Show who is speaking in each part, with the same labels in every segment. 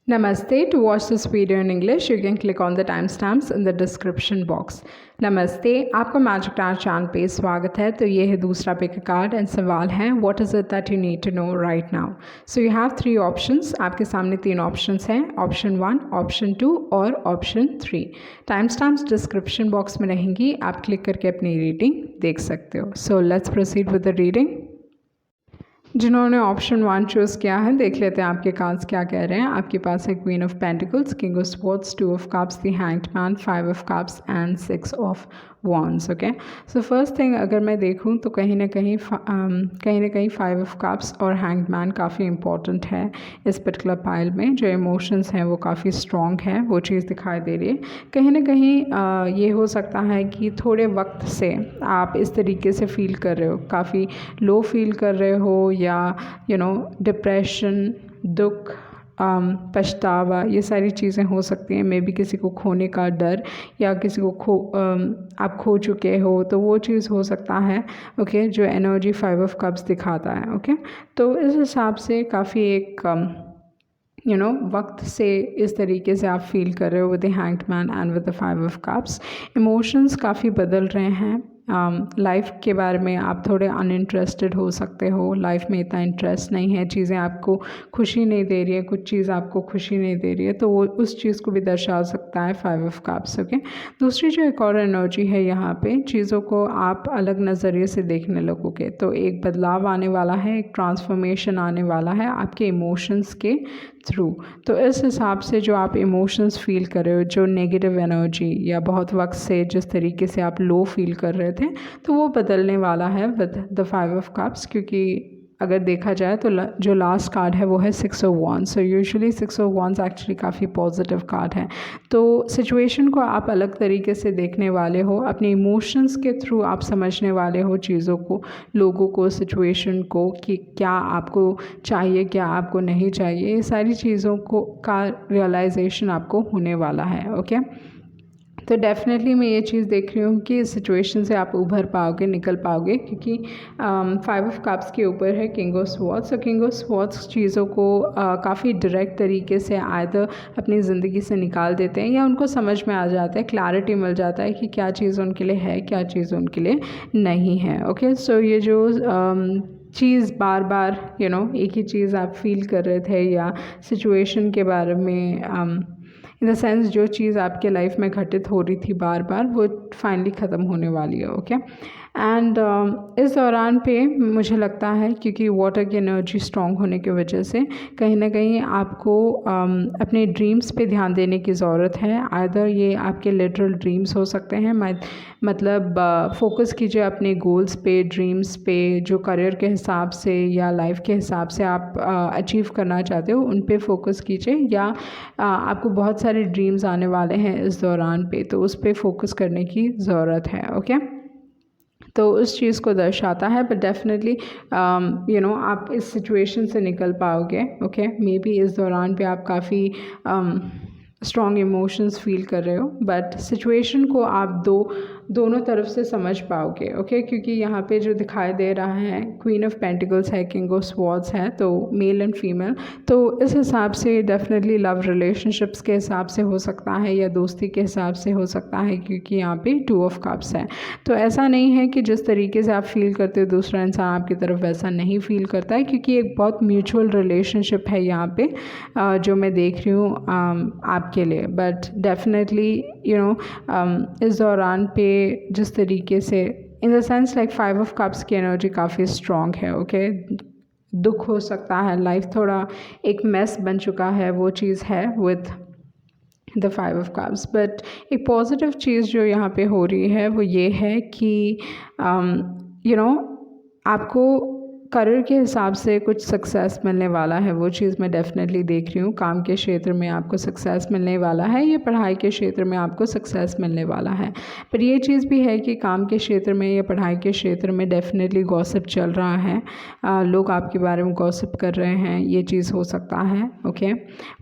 Speaker 1: Namaste. To watch this video in English, you can click on the timestamps in the description box. नमस्ते, आपका magic टार channel पे स्वागत है। तो ये है दूसरा पिक कार्ड एंड सवाल है what is it that you need to know right now. So you have 3 options. आपके सामने 3 ऑप्शंस हैं, ऑप्शन 1, ऑप्शन 2 और option 3। Time stamps description box में रहेंगी, आप क्लिक करके अपनी रीडिंग देख सकते हो। So let's proceed with the reading. जिन्होंने ऑप्शन 1 चूज़ किया है, देख लेते हैं आपके कार्ड्स क्या कह रहे हैं। आपके पास है queen of pentacles, king of swords, 2 of cups, the hanged man, 5 of cups and 6 of wands. Okay, so first thing अगर मैं देखूं तो कहीं ना कहीं 5 ऑफ कप्स और हैंग्ड मैन काफ़ी इंपॉर्टेंट है इस पर्टिकुलर पाइल में। जो इमोशंस हैं वो काफ़ी स्ट्रॉन्ग है, वो चीज़ दिखाई दे रही है। कहीं ना कहीं ये हो सकता है कि थोड़े वक्त से आप इस तरीके से फील कर रहे हो, काफ़ी लो फील कर रहे हो, या डिप्रेशन, दुख, पछतावा, ये सारी चीज़ें हो सकती हैं। मे बी किसी को खोने का डर, या किसी को आप खो चुके हो, तो वो चीज़ हो सकता है। ओके, जो एनर्जी 5 ऑफ कप्स दिखाता है। ओके, तो इस हिसाब से काफ़ी एक वक्त से इस तरीके से आप फील कर रहे हो with the hanged man and with the 5 of cups. Emotions काफ़ी बदल रहे हैं। लाइफ के बारे में आप थोड़े अनइंटरेस्टेड हो सकते हो, लाइफ में इतना इंटरेस्ट नहीं है, चीज़ें आपको खुशी नहीं दे रही है, कुछ चीज़ आपको खुशी नहीं दे रही है, तो वो उस चीज़ को भी दर्शा सकता है 5 ऑफ कप्स। ओके, दूसरी जो एक और एनर्जी है, यहाँ पे चीज़ों को आप अलग नज़रिए से देखने लगोगे, तो एक बदलाव आने वाला है, एक ट्रांसफॉर्मेशन आने वाला है आपके इमोशंस के थ्रू। तो इस हिसाब से जो आप इमोशंस फील कर रहे हो, जो नेगेटिव एनर्जी या बहुत वक्त से जिस तरीके से आप लो फील कर रहे थे, तो वो बदलने वाला है विद द 5 ऑफ कप्स। क्योंकि अगर देखा जाए तो जो लास्ट कार्ड है वो है 6 of wands. So usually 6 of wands actually काफ़ी पॉजिटिव कार्ड है। तो सिचुएशन को आप अलग तरीके से देखने वाले हो, अपने इमोशंस के थ्रू आप समझने वाले हो चीज़ों को, लोगों को, सिचुएशन को, कि क्या आपको चाहिए, क्या आपको नहीं चाहिए। ये सारी चीज़ों को का रियलाइजेशन आपको होने वाला है। ओके, तो डेफिनेटली मैं ये चीज़ देख रही हूँ कि इस सिचुएशन से आप उभर पाओगे, निकल पाओगे, क्योंकि 5 ऑफ कप्स के ऊपर है किंग ऑफ स्वॉर्ड्स। और किंग ऑफ स्वॉर्ड्स चीज़ों को काफ़ी डायरेक्ट तरीके से आइदर अपनी ज़िंदगी से निकाल देते हैं, या उनको समझ में आ जाता है, क्लैरिटी मिल जाता है कि क्या चीज़ उनके लिए है, क्या चीज़ उनके लिए नहीं है। ओके, सो ये जो चीज़ बार बार एक ही चीज़ आप फील कर रहे थे, या सिचुएशन के बारे में इन द सेंस जो चीज़ आपके लाइफ में घटित हो रही थी बार बार, वो फाइनली ख़त्म होने वाली है। ओके, एंड इस दौरान पे मुझे लगता है, क्योंकि वाटर की एनर्जी स्ट्रॉन्ग होने की वजह से कहीं ना कहीं आपको अपने ड्रीम्स पे ध्यान देने की ज़रूरत है। आइदर ये आपके लिटरल ड्रीम्स हो सकते हैं, मतलब फोकस कीजिए अपने गोल्स पे, ड्रीम्स पे, जो करियर के हिसाब से या लाइफ के हिसाब से आप अचीव करना चाहते हो, उन पे फोकस कीजिए। या आपको बहुत सारे ड्रीम्स आने वाले हैं इस दौरान पे, तो उस पे फोकस करने की ज़रूरत है। ओके, तो उस चीज़ को दर्शाता है। बट डेफिनेटली आप इस सिचुएशन से निकल पाओगे। ओके, मे बी इस दौरान पे आप काफ़ी स्ट्रॉन्ग इमोशंस फील कर रहे हो, बट सिचुएशन को आप दोनों तरफ से समझ पाओगे। ओके, क्योंकि यहाँ पे जो दिखाई दे रहा है, क्वीन ऑफ पेंटिकल्स है, किंग ऑफ स्वॉर्ड्स है, तो मेल एंड फीमेल, तो इस हिसाब से डेफिनेटली लव रिलेशनशिप्स के हिसाब से हो सकता है, या दोस्ती के हिसाब से हो सकता है, क्योंकि यहाँ पे 2 ऑफ कप्स है। तो ऐसा नहीं है कि जिस तरीके से आप फील करते हो दूसरा इंसान आपकी तरफ वैसा नहीं फील करता है, क्योंकि एक बहुत म्यूचुअल रिलेशनशिप है यहाँ पे जो मैं देख रही हूँ आपके लिए। बट डेफिनेटली इस दौरान पे जिस तरीके से, in the sense like 5 of cups की एनर्जी काफ़ी स्ट्रॉन्ग है। ओके, दुख हो सकता है, लाइफ थोड़ा एक मेस बन चुका है, वो चीज़ है with the 5 of cups. But एक पॉजिटिव चीज़ जो यहाँ पे हो रही है वो ये है कि आपको करियर के हिसाब से कुछ सक्सेस मिलने वाला है, वो चीज़ मैं डेफिनेटली देख रही हूँ। काम के क्षेत्र में आपको सक्सेस मिलने वाला है, या पढ़ाई के क्षेत्र में आपको सक्सेस मिलने वाला है। पर ये चीज़ भी है कि काम के क्षेत्र में या पढ़ाई के क्षेत्र में डेफिनेटली गॉसिप चल रहा है, लोग आपके बारे में गॉसिप कर रहे हैं, ये चीज़ हो सकता है। Okay,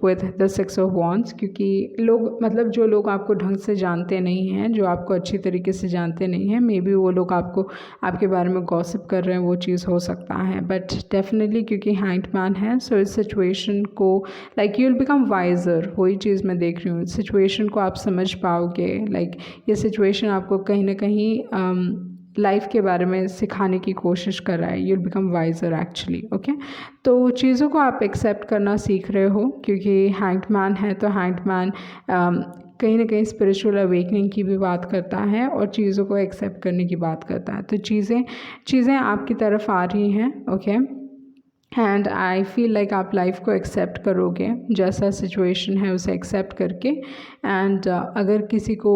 Speaker 1: with the 6 of wands, क्योंकि लोग, मतलब जो लोग आपको ढंग से जानते नहीं हैं, जो आपको अच्छी तरीके से जानते नहीं हैं, मे बी वो लोग आपके बारे में गॉसिप कर रहे हैं, वो चीज़ हो सकता है, बट डेफिनेटली क्योंकि हैंग्ड मैन है सो इस सिचुएशन को like you will become wiser, वही चीज़ मैं देख रही हूँ। सिचुएशन को आप समझ पाओगे, लाइक ये सिचुएशन आपको कहीं ना कहीं लाइफ के बारे में सिखाने की कोशिश कर रहा है। You will become wiser actually, okay. तो चीज़ों को आप एक्सेप्ट करना सीख रहे हो, क्योंकि हैंग्ड मैन है तो हैंग्ड मैन कहीं ना कहीं स्पिरिचुअल अवेकनिंग की भी बात करता है और चीज़ों को एक्सेप्ट करने की बात करता है। तो चीज़ें आपकी तरफ आ रही हैं, okay. And I feel like आप लाइफ को एक्सेप्ट करोगे, जैसा सिचुएशन है उसे एक्सेप्ट करके। एंड अगर किसी को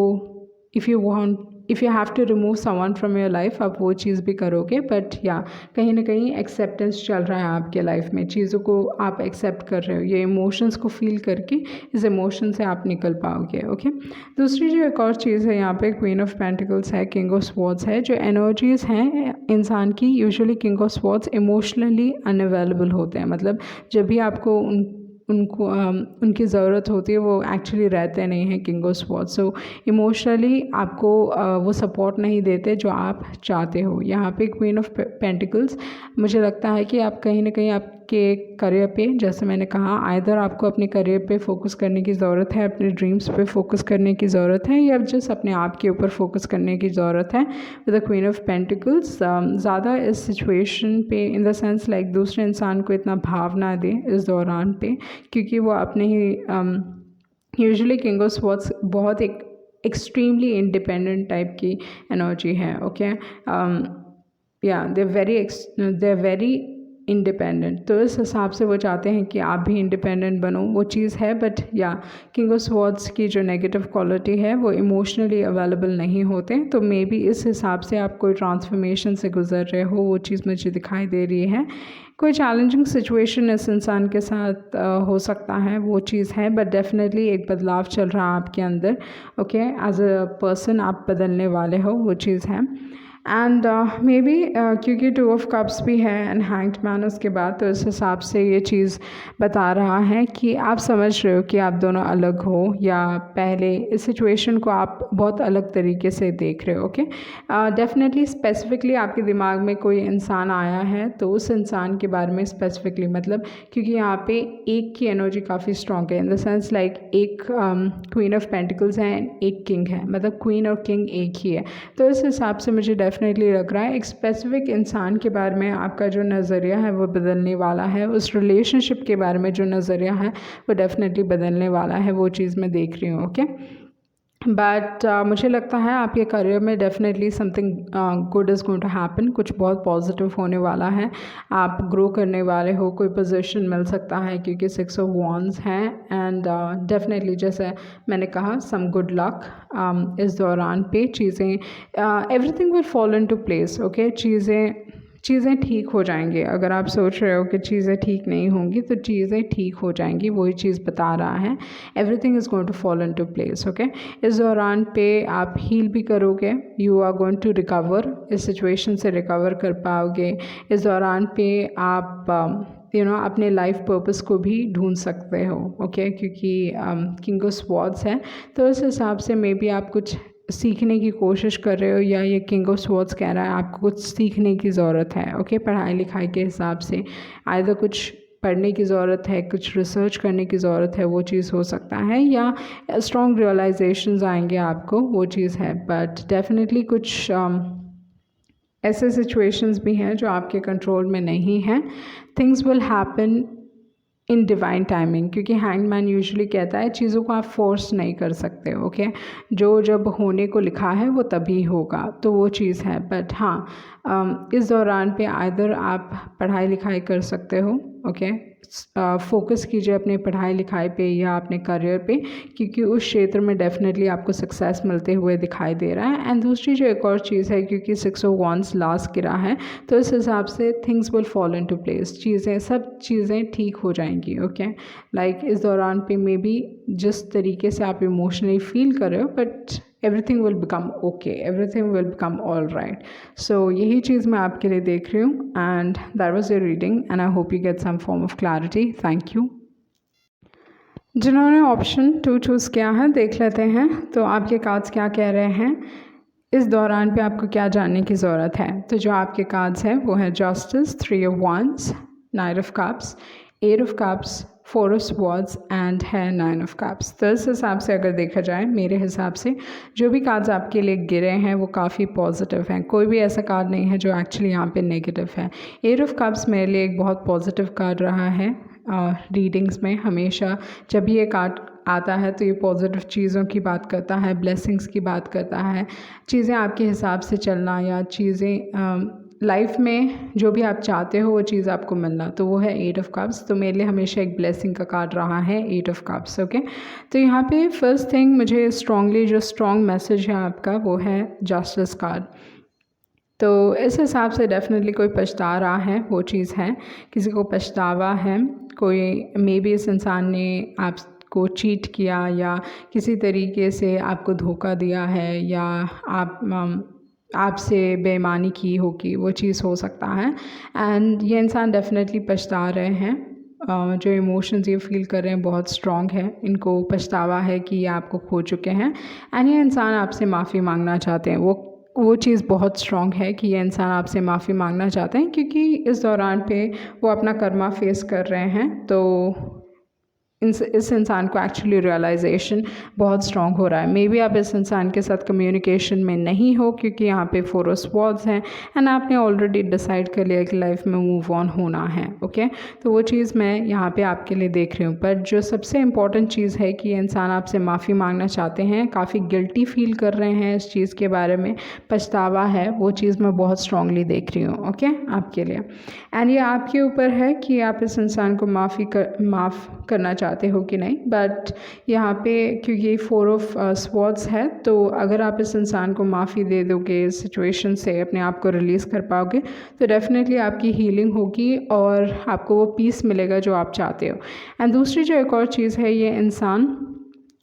Speaker 1: if you have to remove someone from your life, आप वो चीज़ भी करोगे। बट या कहीं ना कहीं एक्सेप्टेंस चल रहा है आपके लाइफ में, चीज़ों को आप एक्सेप्ट कर रहे हो, ये इमोशंस को फील करके इस इमोशन से आप निकल पाओगे, ओके। दूसरी जो एक और चीज़ है यहाँ पे, क्वीन ऑफ पेंटिकल्स है, किंग ऑफ स्वॉर्ड्स है। जो एनर्जीज़ हैं इंसान की, usually king of swords emotionally unavailable होते हैं, मतलब जब भी आपको उनकी ज़रूरत होती है वो एक्चुअली रहते नहीं हैं king of swords. So emotionally आपको वो सपोर्ट नहीं देते जो आप चाहते हो। यहाँ पे क्वीन ऑफ पेंटिकल्स, मुझे लगता है कि आप कहीं ना कहीं आपके करियर पे, जैसे मैंने कहा, आइदर आपको अपने करियर पे फोकस करने की ज़रूरत है, अपने ड्रीम्स पे फोकस करने की ज़रूरत है, या जस्ट अपने आप के ऊपर फोकस करने की ज़रूरत है। With the queen of pentacles ज़्यादा इस सिचुएशन पे, इन द सेंस लाइक दूसरे इंसान को इतना भाव ना दे इस दौरान पे, क्योंकि वो अपने ही यूजुअली किंग ऑफ स्वॉर्ड्स बहुत एक एक्सट्रीमली इंडिपेंडेंट टाइप की एनर्जी है, ओके। या दे आर वेरी इंडिपेंडेंट, तो इस हिसाब से वो चाहते हैं कि आप भी इंडिपेंडेंट बनो, वो चीज़ है। बट या किंग ऑफ स्वॉर्ड्स की जो नेगेटिव क्वालिटी है वो इमोशनली अवेलेबल नहीं होते, तो मे बी इस हिसाब से आप कोई ट्रांसफॉर्मेशन से गुजर रहे हो, वो चीज़ मुझे दिखाई दे रही है। कोई चैलेंजिंग सिचुएशन इस इंसान के साथ हो सकता है, वो चीज़ है। बट डेफिनेटली एक बदलाव चल रहा है आपके अंदर, ओके। एज अ पर्सन आप बदलने वाले हो, वो चीज़ है। एंड मे बी क्योंकि टू ऑफ कप्स भी है एंड हैंग्ड मैन उसके बाद, तो इस हिसाब से ये चीज़ बता रहा है कि आप समझ रहे हो कि आप दोनों अलग हो, या पहले इस सिचुएशन को आप बहुत अलग तरीके से देख रहे हो, ओके। डेफिनेटली स्पेसिफिकली आपके दिमाग में कोई इंसान आया है, तो उस इंसान के बारे में स्पेसिफिकली, मतलब क्योंकि यहाँ पे एक की एनर्जी काफ़ी स्ट्रॉन्ग है, इन द सेंस लाइक एक क्वीन ऑफ पेंटिकल्स है एंड एक किंग है, मतलब क्वीन और किंग एक ही है। तो इस हिसाब से मुझे डेफिनेटली लग रहा है एक स्पेसिफिक इंसान के बारे में आपका जो नज़रिया है वो बदलने वाला है, उस रिलेशनशिप के बारे में जो नज़रिया है वो डेफिनेटली बदलने वाला है, वो चीज़ मैं देख रही हूँ, ओके। बट मुझे लगता है आपके करियर में definitely something good is going to happen, कुछ बहुत पॉजिटिव होने वाला है, आप ग्रो करने वाले हो, कोई पोजीशन मिल सकता है क्योंकि 6 ऑफ वॉन्ड्स हैं। एंड डेफिनेटली जैसे मैंने कहा, सम गुड लक इस दौरान पे, चीज़ें everything will fall into place, okay. चीज़ें ठीक हो जाएंगी। अगर आप सोच रहे हो कि चीज़ें ठीक नहीं होंगी, तो चीज़ें ठीक हो जाएंगी, वही चीज़ बता रहा है। Everything is going to fall into place, okay. इस दौरान पे आप हील भी करोगे, you are going to recover, इस सिचुएशन से रिकवर कर पाओगे। इस दौरान पे आप अपने लाइफ पर्पस को भी ढूंढ सकते हो, ओके, क्योंकि किंग ऑफ स्वॉर्ड्स है, तो इस हिसाब से मे बी आप कुछ सीखने की कोशिश कर रहे हो, या ये किंग ऑफ स्वॉर्ड्स कह रहा है आपको कुछ सीखने की ज़रूरत है, ओके। पढ़ाई लिखाई के हिसाब से आइदर कुछ पढ़ने की ज़रूरत है, कुछ रिसर्च करने की ज़रूरत है, वो चीज़ हो सकता है, या स्ट्रॉन्ग रियलाइजेशंस आएंगे आपको, वो चीज़ है। बट डेफिनेटली कुछ ऐसे सिचुएशंस भी हैं जो आपके कंट्रोल में नहीं हैं। Things will happen in divine timing, क्योंकि हैंगमैन यूजुअली कहता है चीज़ों को आप फोर्स नहीं कर सकते, ओके। जो जब होने को लिखा है वो तभी होगा, तो वो चीज़ है। बट हाँ, इस दौरान पे आइदर आप पढ़ाई लिखाई कर सकते हो, ओके। फोकस कीजिए अपने पढ़ाई लिखाई पे या अपने करियर पे, क्योंकि उस क्षेत्र में डेफिनेटली आपको सक्सेस मिलते हुए दिखाई दे रहा है। एंड दूसरी जो एक और चीज़ है, क्योंकि 6 ऑफ वॉन्ड्स लास्ट गिरा है, तो इस हिसाब से things will fall into place, सब चीज़ें ठीक हो जाएंगी, ओके। लाइक इस दौरान पे मे बी जिस तरीके से आप इमोशनली फील कर रहे हो, but everything will become okay, everything will become all right. So यही चीज़ मैं आपके लिए देख रही हूँ, and that was your reading and I hope you get some form of clarity. Thank you. जिन्होंने ऑप्शन 2 चूज़ किया है, देख लेते हैं तो आपके कार्ड्स क्या कह रहे हैं। इस दौरान पे आपको क्या जानने की ज़रूरत है? तो जो आपके कार्ड्स हैं वो है justice, 3 of wands, 9 of cups, 8 of cups, 4 of swords and है 9 ऑफ कप्स। तो इस हिसाब से अगर देखा जाए मेरे हिसाब से जो भी कार्ड्स आपके लिए गिरे हैं वो काफ़ी पॉजिटिव हैं। कोई भी ऐसा कार्ड नहीं है जो एक्चुअली यहाँ पे नेगेटिव है। 8 ऑफ कप्स मेरे लिए एक बहुत पॉजिटिव कार्ड रहा है रीडिंग्स में। हमेशा जब ये कार्ड आता है तो ये पॉजिटिव चीज़ों की बात करता है, ब्लेसिंग्स की बात करता है, चीज़ें आपके हिसाब से चलना या चीज़ें लाइफ में जो भी आप चाहते हो वो चीज़ आपको मिलना, तो वो है 8 ऑफ कप्स। तो मेरे लिए हमेशा एक ब्लेसिंग का कार्ड रहा है 8 ऑफ कप्स। ओके, तो यहाँ पे फर्स्ट थिंग मुझे स्ट्रॉन्गली जो स्ट्रॉन्ग मैसेज है आपका वो है जस्टिस कार्ड। तो इस हिसाब से डेफिनेटली कोई पछता रहा है, वो चीज़ है, किसी को पछतावा है, कोई मे बी इस इंसान ने आपको चीट किया या किसी तरीके से आपको धोखा दिया है या आपसे बेईमानी की होगी, वो चीज़ हो सकता है। एंड ये इंसान डेफिनेटली पछता रहे हैं। जो इमोशंस ये फील कर रहे हैं बहुत स्ट्रॉन्ग है, इनको पछतावा है कि ये आपको खो चुके हैं एंड ये इंसान आपसे माफ़ी मांगना चाहते हैं। वो चीज़ बहुत स्ट्रॉन्ग है कि ये इंसान आपसे माफ़ी मांगना चाहते हैं क्योंकि इस दौरान पे वो अपना कर्मा फेस कर रहे हैं। तो इस इंसान को एक्चुअली रियलाइजेशन बहुत स्ट्रॉन्ग हो रहा है। मे बी आप इस इंसान के साथ कम्युनिकेशन में नहीं हो क्योंकि यहाँ पे 4 ऑफ स्वॉर्ड्स हैं एंड आपने ऑलरेडी डिसाइड कर लिया कि लाइफ में मूव ऑन होना है। ओके, तो वो चीज़ मैं यहाँ पे आपके लिए देख रही हूँ। पर जो सबसे इम्पॉर्टेंट चीज़ है कि इंसान आपसे माफ़ी मांगना चाहते हैं, काफ़ी गिल्टी फील कर रहे हैं इस चीज़ के बारे में, पछतावा है, वो चीज़ मैं बहुत स्ट्रांगली देख रही हूँ। ओके, आपके लिए एंड ये आपके ऊपर है कि आप इस इंसान को माफ़ करना चाहते हो कि नहीं। बट यहाँ पे क्योंकि 4 ऑफ स्वॉर्ड्स है तो अगर आप इस इंसान को माफ़ी दे दोगे, इस सिचुएशन से अपने आप को रिलीज़ कर पाओगे तो डेफिनेटली आपकी हीलिंग होगी और आपको वो पीस मिलेगा जो आप चाहते हो। एंड दूसरी जो एक और चीज़ है, ये इंसान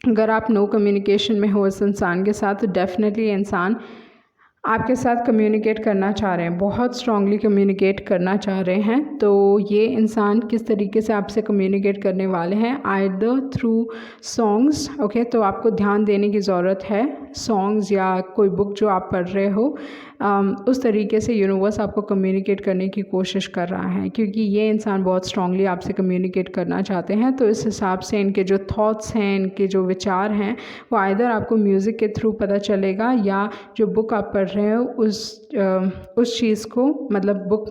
Speaker 1: अगर आप नो कम्युनिकेशन में हो इस इंसान के साथ तो डेफिनेटली इंसान आपके साथ कम्युनिकेट करना चाह रहे हैं, बहुत स्ट्रांगली कम्युनिकेट करना चाह रहे हैं। तो ये इंसान किस तरीके से आपसे कम्युनिकेट करने वाले हैं, आइदर थ्रू सॉन्ग्स। ओके, तो आपको ध्यान देने की ज़रूरत है, सॉन्ग्स या कोई बुक जो आप पढ़ रहे हो उस तरीके से यूनिवर्स आपको कम्युनिकेट करने की कोशिश कर रहा है क्योंकि ये इंसान बहुत स्ट्रांगली आपसे कम्युनिकेट करना चाहते हैं। तो इस हिसाब से इनके जो थॉट्स हैं, इनके जो विचार हैं, वो आइदर आपको म्यूज़िक के थ्रू पता चलेगा या जो बुक आप पढ़ रहे हो उस चीज़ को, मतलब बुक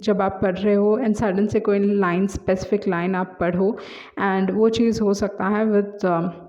Speaker 1: जब आप पढ़ रहे हो एंड सडन से कोई लाइन, स्पेसिफिक लाइन आप पढ़ो एंड वो चीज़ हो सकता है with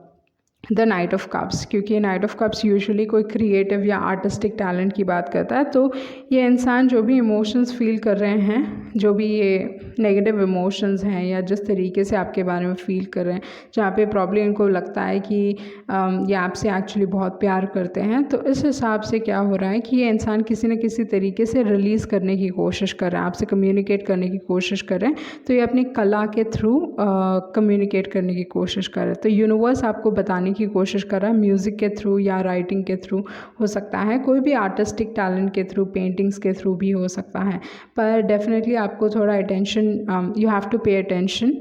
Speaker 1: the night of cups, क्योंकि नाइट ऑफ कप्स यूजुअली कोई क्रिएटिव या आर्टिस्टिक टैलेंट की बात करता है। तो ये इंसान जो भी इमोशंस फील कर रहे हैं, जो भी ये नेगेटिव इमोशंस हैं या जिस तरीके से आपके बारे में फ़ील कर रहे हैं, जहाँ पे प्रॉब्लम इनको लगता है कि ये आपसे एक्चुअली बहुत प्यार करते हैं, तो इस हिसाब से क्या हो रहा है कि ये इंसान किसी न किसी तरीके से रिलीज़ करने की कोशिश कर रहे हैं, आपसे कम्युनिकेट करने की कोशिश कर रहे हैं। तो ये अपनी कला के थ्रू कम्युनिकेट करने की कोशिश कर रहे हैं। तो यूनिवर्स आपको बताने की कोशिश कर रहा है, म्यूज़िक के थ्रू या राइटिंग के थ्रू हो सकता है, कोई भी आर्टिस्टिक टैलेंट के थ्रू, पेंटिंग्स के थ्रू भी हो सकता है। पर डेफिनेटली आपको थोड़ा attention, you have to pay attention,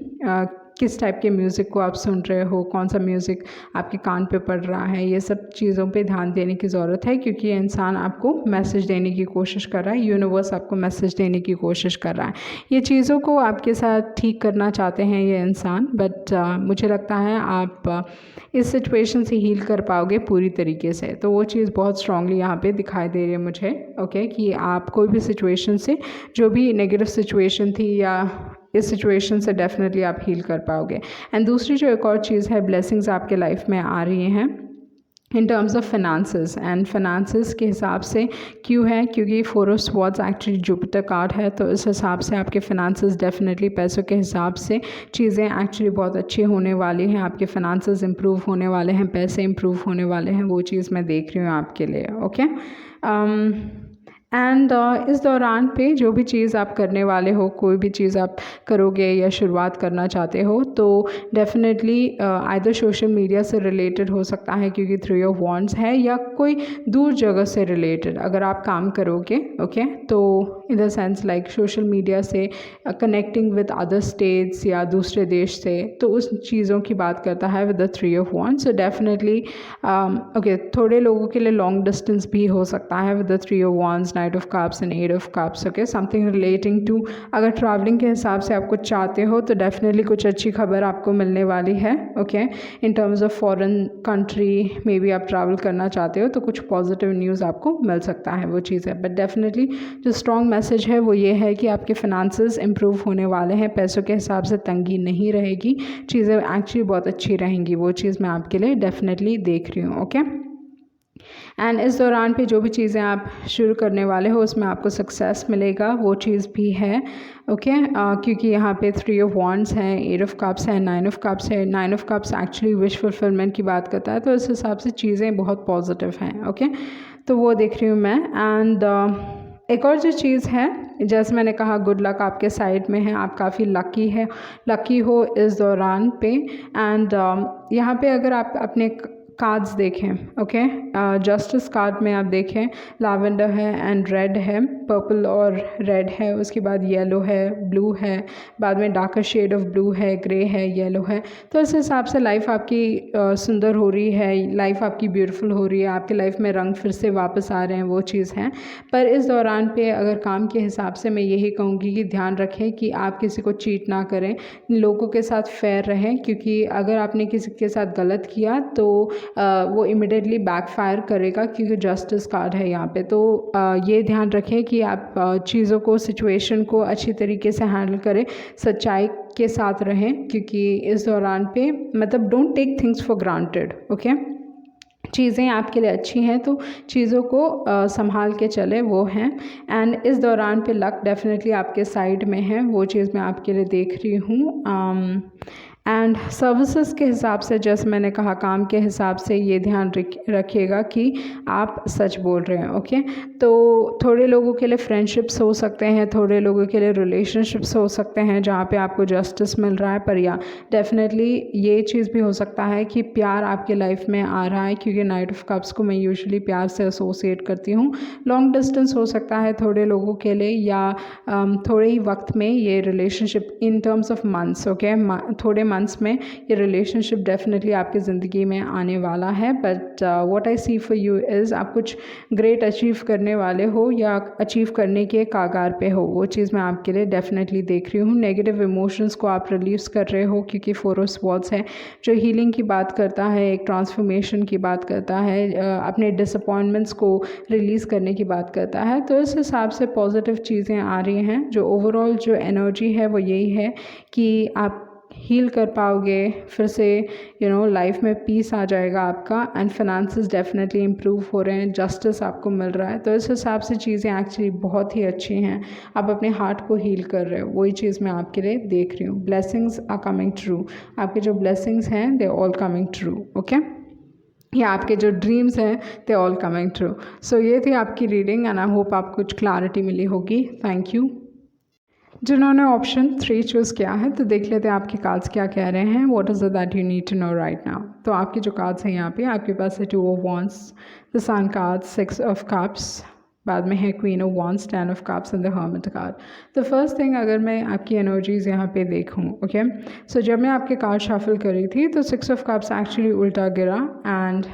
Speaker 1: किस टाइप के म्यूज़िक को आप सुन रहे हो, कौन सा म्यूज़िक आपके कान पे पड़ रहा है, ये सब चीज़ों पे ध्यान देने की ज़रूरत है क्योंकि ये इंसान आपको मैसेज देने की कोशिश कर रहा है, यूनिवर्स आपको मैसेज देने की कोशिश कर रहा है। ये चीज़ों को आपके साथ ठीक करना चाहते हैं ये इंसान, बट मुझे लगता है आप इस सिचुएशन से हील कर पाओगे पूरी तरीके से। तो वो चीज़ बहुत स्ट्रांगली यहाँ पे दिखाई दे रही है मुझे। ओके, कि आप कोई भी सिचुएशन से, जो भी नेगेटिव सिचुएशन थी या इस सिचुएशन से डेफिनेटली आप हील कर पाओगे। एंड दूसरी जो एक और चीज़ है, ब्लेसिंग्स आपके लाइफ में आ रही हैं in terms of finances. And finances के हिसाब से क्यों है, क्योंकि 4 of swords actually Jupiter card है, तो इस हिसाब से आपके फाइनेंसेस डेफिनेटली पैसों के हिसाब से चीज़ें एक्चुअली बहुत अच्छी होने वाली हैं, आपके फाइनेंसेस इंप्रूव होने वाले हैं, पैसे इंप्रूव होने वाले हैं, वो चीज़ मैं देख रही हूँ आपके लिए। ओके, एंड इस दौरान पे जो भी चीज़ आप करने वाले हो, कोई भी चीज़ आप करोगे या शुरुआत करना चाहते हो, तो डेफिनेटली आइदर सोशल मीडिया से रिलेटेड हो सकता है क्योंकि 3 ऑफ वॉन्ड्स है, या कोई दूर जगह से रिलेटेड अगर आप काम करोगे। ओके, तो in the sense like social media से कनेक्टिंग विद अदर स्टेट्स या दूसरे देश से, तो उस चीज़ों की बात करता है with the 3 of Wands. So definitely okay, थोड़े लोगों के लिए लॉन्ग डिस्टेंस भी हो सकता है with the 3 of Wands, Knight of Cups and 8 of Cups. Okay, something relating to, अगर ट्रैवलिंग के हिसाब से आप कुछ चाहते हो तो डेफिनेटली कुछ अच्छी खबर आपको मिलने वाली है. Okay, in terms of foreign country may be आप ट्रैवल करना चाहते हो तो कुछ पॉजिटिव न्यूज़ आपको मिल सकता है, वो चीज़ है. बट डेफिनेटली जो स्ट्रॉन्ग मैसेज है वो ये है कि आपके फाइनेंसेस इंप्रूव होने वाले हैं, पैसों के हिसाब से तंगी नहीं रहेगी, चीज़ें एक्चुअली बहुत अच्छी रहेंगी, वो चीज़ मैं आपके लिए डेफिनेटली देख रही हूँ. ओके, एंड इस दौरान पे जो भी चीज़ें आप शुरू करने वाले हो उसमें आपको सक्सेस मिलेगा, वो चीज़ भी है. ओके, क्योंकि यहाँ पे 3 of Wands है, 8 of Cups है, 9 of Cups है. 9 of Cups actually wish fulfilment की बात करता है, तो इस हिसाब से चीज़ें बहुत पॉजिटिव हैं. ओके, तो वो देख रही हूँ मैं. एंड एक और जो चीज़ है, जैसे मैंने कहा गुड लक आपके साइड में है, आप काफ़ी लकी हो इस दौरान पे. एंड यहाँ पे अगर आप अपने कार्ड्स देखें, ओके, जस्टिस कार्ड में आप देखें लैवेंडर है एंड रेड है, पर्पल और रेड है, उसके बाद येलो है, ब्लू है, बाद में डार्कर शेड ऑफ ब्लू है, ग्रे है, येलो है. तो इस हिसाब से लाइफ आपकी सुंदर हो रही है, लाइफ आपकी ब्यूटीफुल हो रही है, आपकी लाइफ में रंग फिर से वापस आ रहे हैं, वो चीज़ है. पर इस दौरान पे अगर काम के हिसाब से मैं यही कहूँगी कि ध्यान रखें कि आप किसी को चीट ना करें, लोगों के साथ फेयर रहें, क्योंकि अगर आपने किसी के साथ गलत किया तो वो इमिडिएटली बैकफायर करेगा, क्योंकि जस्टिस कार्ड है यहाँ पे. तो ये ध्यान रखें कि आप चीज़ों को, सिचुएशन को अच्छी तरीके से हैंडल करें, सच्चाई के साथ रहें, क्योंकि इस दौरान पे मतलब don't take things for granted. Okay, चीज़ें आपके लिए अच्छी हैं तो चीज़ों को संभाल के चले, वो हैं. एंड इस दौरान पे लक डेफिनेटली आपके साइड में है, वो चीज़ मैं आपके लिए देख रही हूँ. एंड सर्विसेज के हिसाब से, जैसे मैंने कहा, काम के हिसाब से ये ध्यान रखिएगा कि आप सच बोल रहे हैं. ओके, तो थोड़े लोगों के लिए फ्रेंडशिप्स हो सकते हैं, थोड़े लोगों के लिए रिलेशनशिप्स हो सकते हैं जहाँ पे आपको जस्टिस मिल रहा है. पर या डेफिनेटली ये चीज़ भी हो सकता है कि प्यार आपके लाइफ में आ रहा है, क्योंकि नाइट ऑफ कप्स को मैं यूजुअली प्यार से एसोसिएट करती हूँ. लॉन्ग डिस्टेंस हो सकता है थोड़े लोगों के लिए, या थोड़े ही वक्त में ये relationship in terms of months. Okay, थोड़े मंथ्स में ये रिलेशनशिप डेफिनेटली आपकी ज़िंदगी में आने वाला है. But what I see for you is आप कुछ ग्रेट अचीव करने वाले हो या अचीव करने के कागार पे हो, वो चीज़ मैं आपके लिए डेफिनेटली देख रही हूँ. नेगेटिव इमोशंस को आप रिलीज़ कर रहे हो, क्योंकि 4 of Swords है जो हीलिंग की बात करता है, एक ट्रांसफॉर्मेशन की बात करता है, अपने डिसअपॉइंटमेंट्स को रिलीज़ करने की बात करता है. तो इस हिसाब से पॉजिटिव चीज़ें आ रही हैं. जो ओवरऑल जो एनर्जी है वो यही है कि आप हील कर पाओगे, फिर से लाइफ में पीस आ जाएगा आपका. एंड फाइनेंसेस डेफिनेटली इम्प्रूव हो रहे हैं, जस्टिस आपको मिल रहा है. तो इस हिसाब से चीज़ें एक्चुअली बहुत ही अच्छी हैं, आप अपने हार्ट को हील कर रहे हो, वही चीज़ मैं आपके लिए देख रही हूँ. ब्लेसिंग्स आर कमिंग ट्रू, आपके जो ब्लेसिंग्स हैं they all coming true. Okay, या आपके जो ड्रीम्स हैं दे ऑल कमिंग ट्रू. सो ये थी आपकी रीडिंग एंड आई होप आपको कुछ क्लैरिटी मिली होगी. Thank you. जिन्होंने ऑप्शन 3 चूज़ किया है तो देख लेते हैं आपके कार्ड्स क्या कह रहे हैं. What is that you need to know right now. तो आपके जो कार्ड्स हैं यहाँ पे, आपके पास है 2 of Wands, the sun card, 6 of Cups, बाद में है queen of wands, 10 of Cups and the hermit card. तो फर्स्ट थिंग, अगर मैं आपकी एनर्जीज़ यहाँ पे देखूँ, ओके, सो जब मैं आपके कार्ड शफल करी थी तो 6 of Cups एक्चुअली उल्टा गिरा. एंड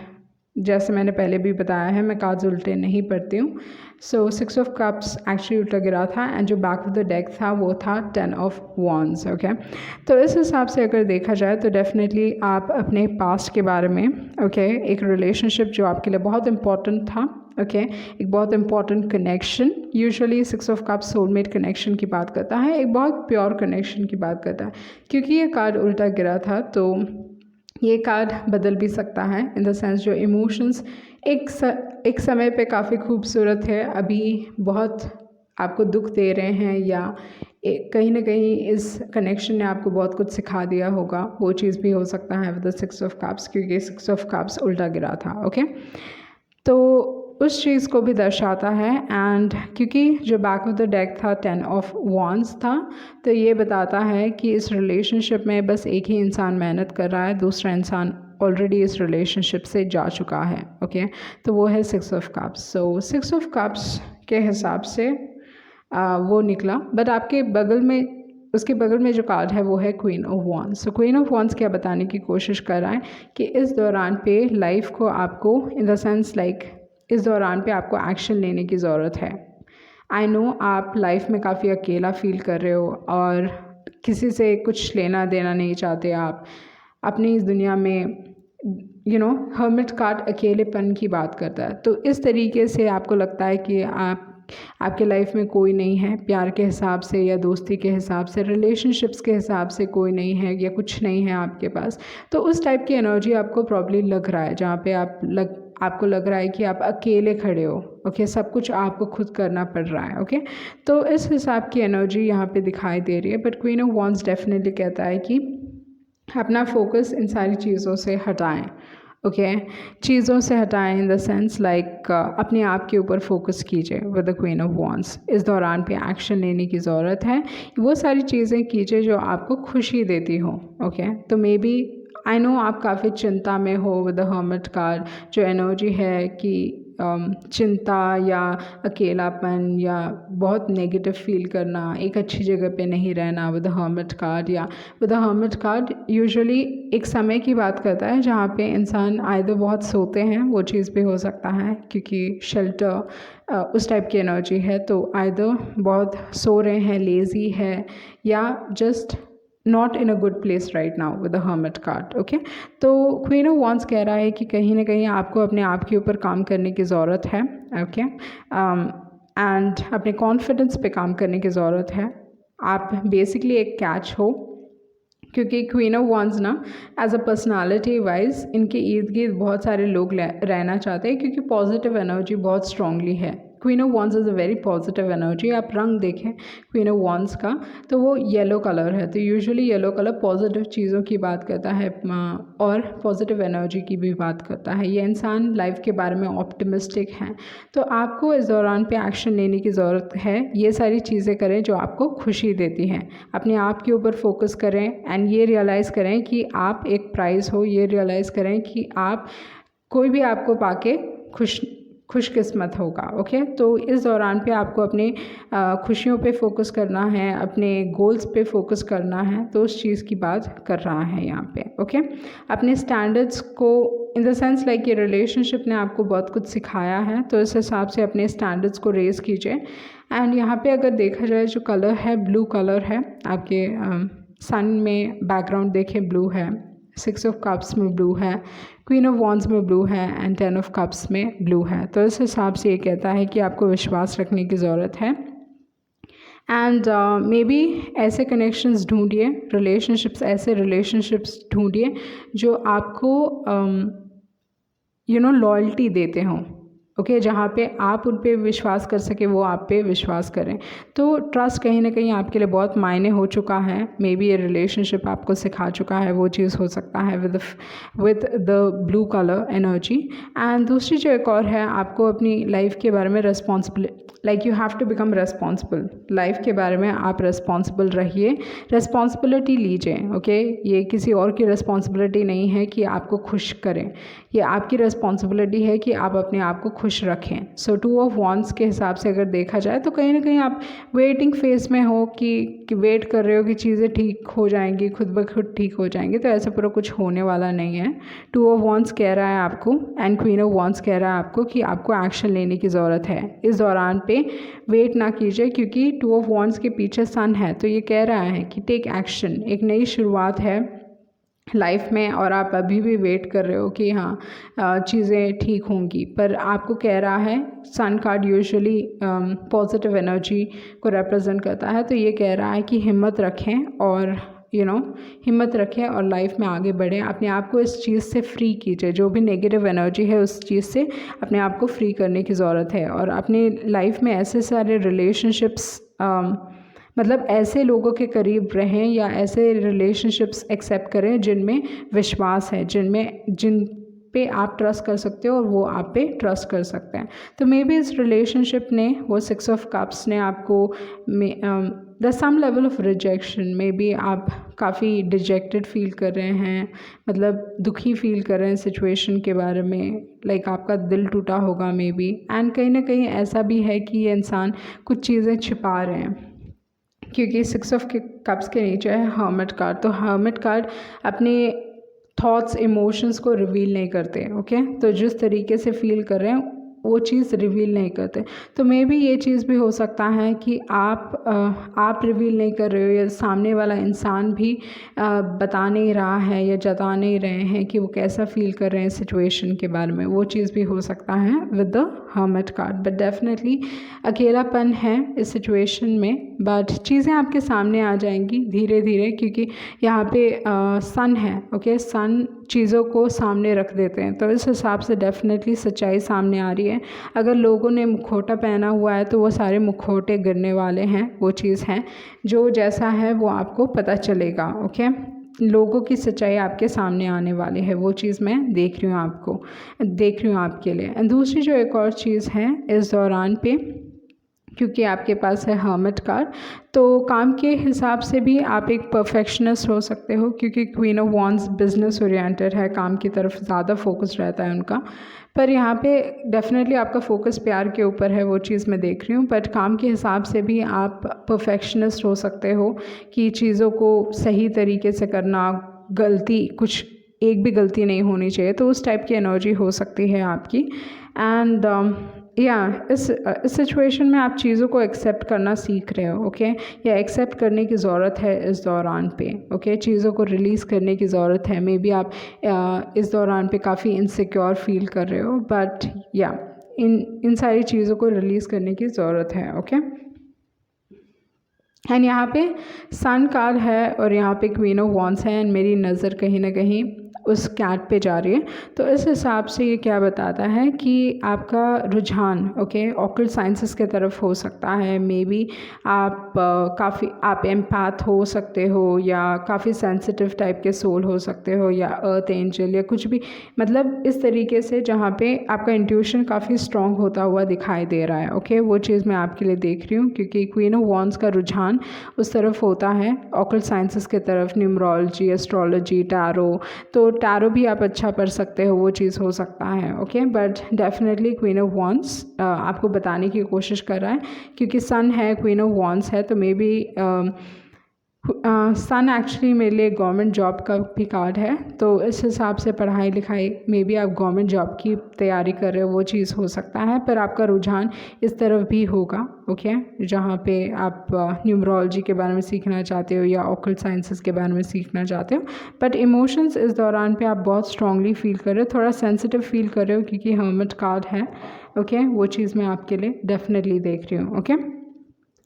Speaker 1: जैसे मैंने पहले भी बताया है, मैं कार्ड्स उल्टे नहीं पढ़ती हूँ. सो 6 of Cups एक्चुअली उल्टा गिरा था एंड जो बैक ऑफ द डेक था वो था 10 of Wands. ओके, तो इस हिसाब से अगर देखा जाए तो डेफिनेटली आप अपने पास्ट के बारे में, ओके, एक रिलेशनशिप जो आपके लिए बहुत इंपॉर्टेंट था, ओके, एक बहुत important connection, usually 6 of Cups soulmate connection की बात करता है, एक बहुत प्योर कनेक्शन की बात करता है. क्योंकि ये कार्ड उल्टा गिरा था तो ये कार्ड बदल भी सकता है, इन द सेंस जो इमोशंस एक समय पे काफ़ी खूबसूरत है, अभी बहुत आपको दुख दे रहे हैं, या कहीं ना कहीं इस कनेक्शन ने आपको बहुत कुछ सिखा दिया होगा, वो चीज़ भी हो सकता है विद द 6 of Cups, क्योंकि 6 of Cups उल्टा गिरा था. ओके, तो उस चीज़ को भी दर्शाता है. एंड क्योंकि जो बैक ऑफ द डेक था 10 of Wands था, तो ये बताता है कि इस रिलेशनशिप में बस एक ही इंसान मेहनत कर रहा है, दूसरा इंसान ऑलरेडी इस रिलेशनशिप से जा चुका है. ओके, तो वो है 6 of Cups. So 6 of Cups के हिसाब से वो निकला, बट आपके बगल में, उसके बगल में जो कार्ड है वो है queen of wands. So queen of wands क्या बताने की कोशिश कर रहा है कि इस दौरान पे लाइफ को आपको इन द सेंस लाइक इस दौरान पे आपको एक्शन लेने की ज़रूरत है। आई नो आप लाइफ में काफ़ी अकेला फील कर रहे हो और किसी से कुछ लेना देना नहीं चाहते आप अपनी इस दुनिया में। हर्मिट कार्ड अकेलेपन की बात करता है। तो इस तरीके से आपको लगता है कि आपके लाइफ में कोई नहीं है, प्यार के हिसाब से या दोस्ती के हिसाब से, रिलेशनशिप्स के हिसाब से कोई नहीं है या कुछ नहीं है आपके पास। तो उस टाइप की एनर्जी आपको प्रॉब्ली लग रहा है, जहाँ पे आपको लग रहा है कि आप अकेले खड़े हो। ओके, सब कुछ आपको खुद करना पड़ रहा है। ओके, तो इस हिसाब की एनर्जी यहाँ पे दिखाई दे रही है। But queen of wands definitely कहता है कि अपना फोकस इन सारी चीज़ों से हटाएं। ओके, चीज़ों से हटाएं इन द सेंस लाइक अपने आप के ऊपर फोकस कीजिए with the queen of wands. इस दौरान पे एक्शन लेने की ज़रूरत है। वो सारी चीज़ें कीजिए जो आपको खुशी देती हो। ओके, तो मे बी आई नो आप काफ़ी चिंता में हो विद द हर्मिट कार्ड। जो एनर्जी है कि चिंता या अकेलापन या बहुत नेगेटिव फील करना, एक अच्छी जगह पे नहीं रहना विद द हर्मिट कार्ड। या with the hermit card usually एक समय की बात करता है जहाँ पे इंसान आइदर बहुत सोते हैं, वो चीज़ भी हो सकता है क्योंकि शेल्टर उस टाइप की एनर्जी है। तो आइदर बहुत सो रहे हैं, लेज़ी है, या just not in a good place right now with the hermit card. Okay, तो क्वीन ऑफ वॉन्ड्स कह रहा है कि कहीं ना कहीं आपको अपने आप के ऊपर काम करने की ज़रूरत है। ओके, एंड अपने कॉन्फिडेंस पे काम करने की ज़रूरत है। आप बेसिकली एक कैच हो, क्योंकि क्वीन ऑफ वॉन्ड्स ना एज अ पर्सनालिटी वाइज इनके इर्द गिर्द बहुत सारे लोग रहना चाहते हैं, क्योंकि पॉजिटिव एनर्जी बहुत स्ट्रांगली है। Queen of wands is a very positive energy. आप रंग देखें क्वीन ऑफ वॉन्ड्स का तो वो येलो कलर है। तो यूजुअली येलो कलर पॉजिटिव चीज़ों की बात करता है और पॉजिटिव एनर्जी की भी बात करता है। ये इंसान लाइफ के बारे में ऑप्टिमिस्टिक हैं। तो आपको इस दौरान पे एक्शन लेने की ज़रूरत है। ये सारी चीज़ें करें जो आपको खुशी देती हैं। अपने आप के ऊपर फोकस करें एंड ये रियलाइज़ करें कि आप एक प्राइज़ हो। ये रियलाइज़ करें कि आप कोई भी आपको पाके खुशकिस्मत होगा। ओके, तो इस दौरान पे आपको अपने खुशियों पे फोकस करना है, अपने गोल्स पे फोकस करना है। तो उस चीज़ की बात कर रहा है यहाँ पे। ओके, अपने स्टैंडर्ड्स को इन द सेंस लाइक ये रिलेशनशिप ने आपको बहुत कुछ सिखाया है, तो इस हिसाब से अपने स्टैंडर्ड्स को रेज़ कीजिए। एंड यहाँ पे अगर देखा जाए जो कलर है ब्लू कलर है। आपके सन में बैकग्राउंड देखें ब्लू है, 6 ऑफ कप्स में ब्लू है, क्वीन ऑफ वॉन्ड्स में ब्लू है एंड 10 ऑफ कप्स में ब्लू है। तो इस हिसाब से ये कहता है कि आपको विश्वास रखने की ज़रूरत है। एंड मे बी ऐसे कनेक्शंस ढूंढिए, ऐसे रिलेशनशिप्स ढूंढिए जो आपको लॉयल्टी देते हों। ओके, जहाँ पे आप उन पे विश्वास कर सके, वो आप पे विश्वास करें। तो ट्रस्ट कहीं ना कहीं आपके लिए बहुत मायने हो चुका है। मे बी ये रिलेशनशिप आपको सिखा चुका है, वो चीज़ हो सकता है with the blue colour energy. And दूसरी जो एक और है, आपको अपनी लाइफ के बारे में like you have to become responsible. Life के बारे में आप रेस्पॉन्सिबल रहिए, रेस्पॉन्सिबिलिटी लीजिए। ओके, ये किसी और की रेस्पॉन्सिबिलिटी नहीं है कि आपको खुश करें, ये आपकी रेस्पॉन्सिबिलिटी है कि आप अपने आप को खुश रखें। सो 2 ऑफ वॉन्ड्स के हिसाब से अगर देखा जाए तो कहीं ना कहीं आप वेटिंग फेज में हो कि वेट कर रहे हो कि चीज़ें ठीक हो जाएंगी, खुद ब खुद ठीक हो जाएंगी। तो ऐसा पूरा कुछ होने वाला नहीं है। 2 ऑफ वॉन्ड्स कह रहा है आपको एंड क्वीन ऑफ वॉन्ड्स कह रहा है आपको कि आपको एक्शन लेने की ज़रूरत है। इस दौरान पे वेट ना कीजिए, क्योंकि 2 ऑफ वॉन्ड्स के पीछे सन है। तो ये कह रहा है कि टेक एक्शन, एक नई शुरुआत है लाइफ में और आप अभी भी वेट कर रहे हो कि हाँ चीज़ें ठीक होंगी। पर आपको कह रहा है, sun card usually positive energy को रिप्रेजेंट करता है। तो ये कह रहा है कि हिम्मत रखें और हिम्मत रखें और लाइफ में आगे बढ़ें। अपने आप को इस चीज़ से फ्री कीजिए, जो भी नेगेटिव एनर्जी है उस चीज़ से अपने आप को फ्री करने की ज़रूरत है। और अपनी लाइफ में ऐसे सारे रिलेशनशिप्स मतलब ऐसे लोगों के करीब रहें या ऐसे रिलेशनशिप्स एक्सेप्ट करें जिनमें विश्वास है, जिन पे आप ट्रस्ट कर सकते हो और वो आप पे ट्रस्ट कर सकते हैं। तो मे बी इस रिलेशनशिप ने, वो 6 ऑफ कप्स ने आपको the some level of rejection, may be आप काफ़ी डिजेक्टेड फील कर रहे हैं, मतलब दुखी फील कर रहे हैं सिचुएशन के बारे में, लाइक आपका दिल टूटा होगा मे बी। एंड कहीं ना कहीं ऐसा भी है कि ये इंसान कुछ चीज़ें छिपा रहे हैं, क्योंकि 6 ऑफ कप्स के नीचे है हर्मिट कार्ड। तो हर्मिट कार्ड अपने थॉट्स इमोशंस को रिवील नहीं करते, ओके। तो जिस तरीके से फील कर रहे हैं वो चीज़ रिवील नहीं करते। तो मे बी ये चीज़ भी हो सकता है कि आप रिवील नहीं कर रहे हो, या सामने वाला इंसान भी बता नहीं रहा है या जता नहीं रहे हैं कि वो कैसा फील कर रहे हैं सिचुएशन के बारे में। वो चीज़ भी हो सकता है with the hermit card. But definitely अकेलापन है इस सिचुएशन में, बट चीज़ें आपके सामने आ जाएंगी धीरे धीरे, क्योंकि यहाँ पे सन है, ओके। सन चीज़ों को सामने रख देते हैं, तो इस हिसाब से डेफिनेटली सच्चाई सामने आ रही है। अगर लोगों ने मुखौटा पहना हुआ है तो वो सारे मुखौटे गिरने वाले हैं, वो चीज़ है। जो जैसा है वो आपको पता चलेगा, ओके। लोगों की सच्चाई आपके सामने आने वाली है, वो चीज़ मैं देख रही हूँ आपके लिए। एंड दूसरी जो एक और चीज़ है इस दौरान पे, क्योंकि आपके पास है हर्मिट कार्ड, तो काम के हिसाब से भी आप एक परफेक्शनिस्ट हो सकते हो, क्योंकि queen of wands business oriented है, काम की तरफ ज़्यादा फोकस रहता है उनका। पर यहाँ पे डेफिनेटली आपका फोकस प्यार के ऊपर है, वो चीज़ मैं देख रही हूँ। बट काम के हिसाब से भी आप परफेक्शनिस्ट हो सकते हो कि चीज़ों को सही तरीके से करना, गलती कुछ एक भी गलती नहीं होनी चाहिए, तो उस टाइप की एनर्जी हो सकती है आपकी। एंड इस सिचुएशन में आप चीज़ों को एक्सेप्ट करना सीख रहे हो, ओके। या एक्सेप्ट करने की ज़रूरत है इस दौरान पे, ओके। चीज़ों को रिलीज़ करने की ज़रूरत है। मे बी आप इस दौरान पे काफ़ी इनसिक्योर फील कर रहे हो, बट इन सारी चीज़ों को रिलीज़ करने की ज़रूरत है, ओके। एंड यहाँ पे सन कार्ड है और यहाँ पे क्वीन ऑफ वॉन्ड्स है, एंड मेरी नज़र कहीं ना कहीं उस कैट पे जा रही है। तो इस हिसाब से ये क्या बताता है कि आपका रुझान, ओके, ऑकल्ट साइंसेस के तरफ हो सकता है। मे बी आप आप एम्पैथ हो सकते हो, या काफ़ी सेंसिटिव टाइप के सोल हो सकते हो, या अर्थ एंजल, या कुछ भी, मतलब इस तरीके से जहाँ पे आपका इंट्यूशन काफ़ी स्ट्रॉन्ग होता हुआ दिखाई दे रहा है, ओके। वो चीज़ मैं आपके लिए देख रही हूँ, क्योंकि क्वीन ऑफ वॉन्ड्स का रुझान उस तरफ होता है, ऑकल्ट साइंसेस के तरफ, न्यूमरोलॉजी, एस्ट्रोलॉजी, टैरो। तो टैरो भी आप अच्छा पढ़ सकते हो, वो चीज़ हो सकता है, okay. But definitely queen of wands आपको बताने की कोशिश कर रहा है, क्योंकि सन है, क्वीन ऑफ वॉन्ड्स है, तो मे बी सन एक्चुअली मेरे लिए गवर्नमेंट जॉब का भी कार्ड है। तो इस हिसाब से पढ़ाई लिखाई, मे बी आप गवर्नमेंट जॉब की तैयारी कर रहे हो, वो चीज़ हो सकता है। पर आपका रुझान इस तरफ भी होगा, ओके, जहाँ पे आप न्यूमरोलॉजी के बारे में सीखना चाहते हो, या ऑकल्ट साइंसेस के बारे में सीखना चाहते हो। बट इमोशंस इस दौरान पे आप बहुत स्ट्रांगली फील कर रहे हो, थोड़ा सेंसिटिव फील कर रहे हो, क्योंकि हर्मिट कार्ड है, ओके। वो चीज़ मैं आपके लिए डेफिनेटली देख रही हूँ, ओके।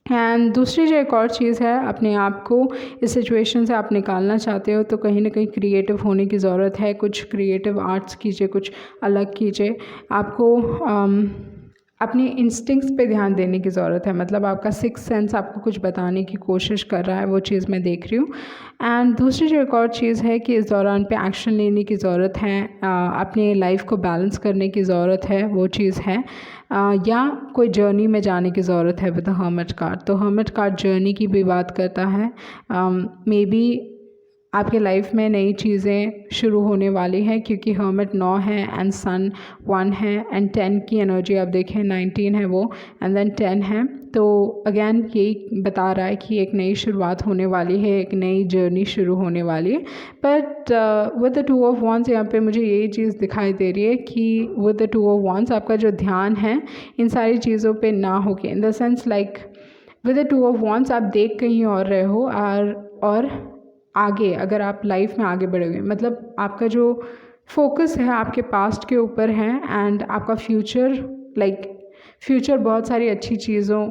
Speaker 1: एंड दूसरी जो एक और चीज़ है, अपने आप को इस सिचुएशन से आप निकालना चाहते हो, तो कहीं ना कहीं क्रिएटिव होने की ज़रूरत है। कुछ क्रिएटिव आर्ट्स कीजिए, कुछ अलग कीजिए। आपको अपनी इंस्टिंक्ट्स पे ध्यान देने की ज़रूरत है, मतलब आपका सिक्स सेंस आपको कुछ बताने की कोशिश कर रहा है, वो चीज़ मैं देख रही हूँ। एंड दूसरी जो एक और चीज़ है कि इस दौरान पे एक्शन लेने की ज़रूरत है, अपने लाइफ को बैलेंस करने की ज़रूरत है, वो चीज़ है। या कोई जर्नी में जाने की ज़रूरत है विद द हर्मिट कार्ड। तो हर्मिट कार्ड जर्नी की भी बात करता है। मे बी आपके लाइफ में नई चीज़ें शुरू होने वाली हैं, क्योंकि हर्मिट 9 है एंड सन 1 है, एंड 10 की एनर्जी आप देखें 19 है वो, एंड देन 10 है। तो अगेन यही बता रहा है कि एक नई शुरुआत होने वाली है, एक नई जर्नी शुरू होने वाली है। But with the 2 of wands यहाँ पे मुझे यही चीज़ दिखाई दे रही है कि विद द 2 ऑफ वॉन्ड्स आपका जो ध्यान है इन सारी चीज़ों पे ना हो के, in the sense like with the 2 of wands आप देख कहीं और रहे हो, और आगे अगर आप लाइफ में आगे बढ़ोगे, मतलब आपका जो फोकस है आपके पास्ट के ऊपर है, एंड आपका फ्यूचर, फ्यूचर बहुत सारी अच्छी चीज़ों,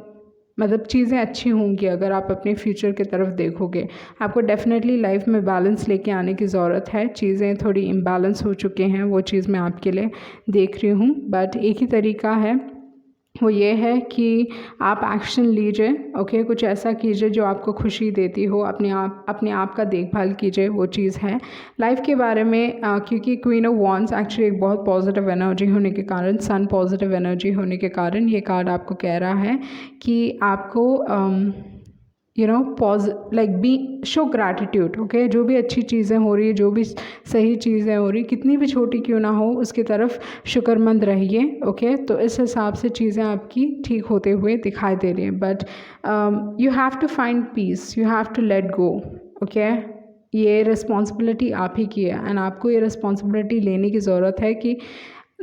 Speaker 1: मतलब चीज़ें अच्छी होंगी अगर आप अपने फ्यूचर की तरफ देखोगे। आपको डेफिनेटली लाइफ में बैलेंस लेके आने की ज़रूरत है। चीज़ें थोड़ी इम्बैलेंस हो चुके हैं, वो चीज़ मैं आपके लिए देख रही हूँ। बट एक ही तरीका है, वो ये है कि आप एक्शन लीजिए, ओके। कुछ ऐसा कीजिए जो आपको खुशी देती हो, अपने आप का देखभाल कीजिए, वो चीज़ है लाइफ के बारे में। क्योंकि क्वीन ऑफ वॉन्ड्स एक्चुअली एक बहुत पॉजिटिव एनर्जी होने के कारण, सन पॉजिटिव एनर्जी होने के कारण, ये कार्ड आपको कह रहा है कि आपको pause like be show gratitude, okay. जो भी अच्छी चीज़ें हो रही है, जो भी सही चीज़ें हो रही, कितनी भी छोटी क्यों ना हो, उसकी तरफ शुक्रमंद रहिए, ओके। तो इस हिसाब से चीज़ें आपकी ठीक होते हुए दिखाई दे रही हैं। But you have to find peace, you have to let go, okay. ये रिस्पॉन्सिबिलिटी आप ही की है, एंड आपको ये रिस्पॉन्सिबिलिटी लेने की ज़रूरत है कि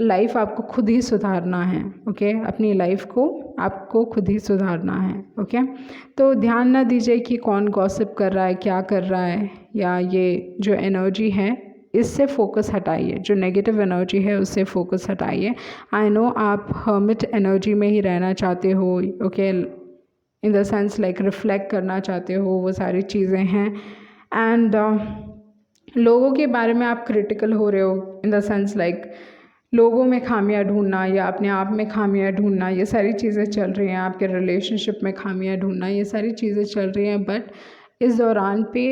Speaker 1: लाइफ आपको खुद ही सुधारना है, ओके। अपनी लाइफ को आपको खुद ही सुधारना है, ओके। तो ध्यान ना दीजिए कि कौन गॉसिप कर रहा है, क्या कर रहा है, या ये जो एनर्जी है इससे फोकस हटाइए, जो नेगेटिव एनर्जी है उससे फोकस हटाइए। आई नो आप हर्मिट एनर्जी में ही रहना चाहते हो, okay, in the sense like reflect करना चाहते हो, वो सारी चीज़ें हैं। एंड लोगों के बारे में आप क्रिटिकल हो रहे हो, इन द सेंस लाइक लोगों में खामियां ढूंढना या अपने आप में खामियां ढूंढना, ये सारी चीज़ें चल रही हैं। आपके रिलेशनशिप में खामियां ढूंढना, ये सारी चीज़ें चल रही हैं। बट इस दौरान पे